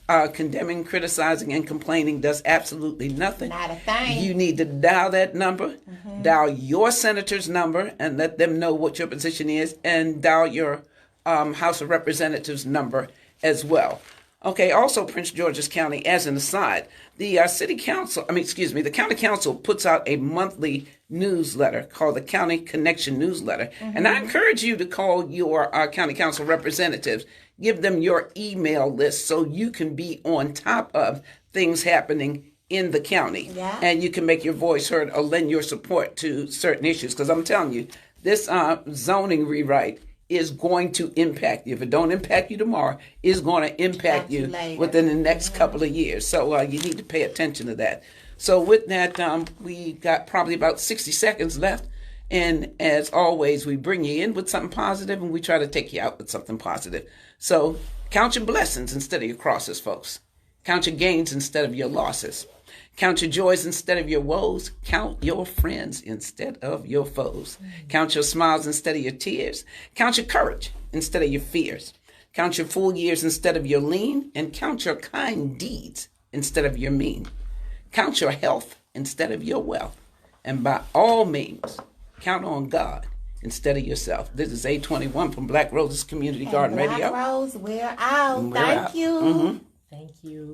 condemning, criticizing, and complaining does absolutely nothing. Not a thing. You need to dial that number, dial your senator's number, and let them know what your position is, and dial your House of Representatives number as well. Okay, also Prince George's County, as an aside, the the county council puts out a monthly newsletter called the County Connection Newsletter. And I encourage you to call your county council representatives, give them your email list so you can be on top of things happening in the county. Yeah. And you can make your voice heard or lend your support to certain issues. Because I'm telling you, this zoning rewrite is going to impact you. If it don't impact you tomorrow, it's going to impact you within the next couple of years. So you need to pay attention to that. So with that, we got probably about 60 seconds left. And as always, we bring you in with something positive and we try to take you out with something positive. So count your blessings instead of your crosses, folks. Count your gains instead of your losses. Count your joys instead of your woes. Count your friends instead of your foes. Count your smiles instead of your tears. Count your courage instead of your fears. Count your full years instead of your lean. And count your kind deeds instead of your mean. Count your health instead of your wealth. And by all means, count on God instead of yourself. This is A21 from Black Roses Community Garden Radio. Black Rose, we're out. Thank you. Thank you.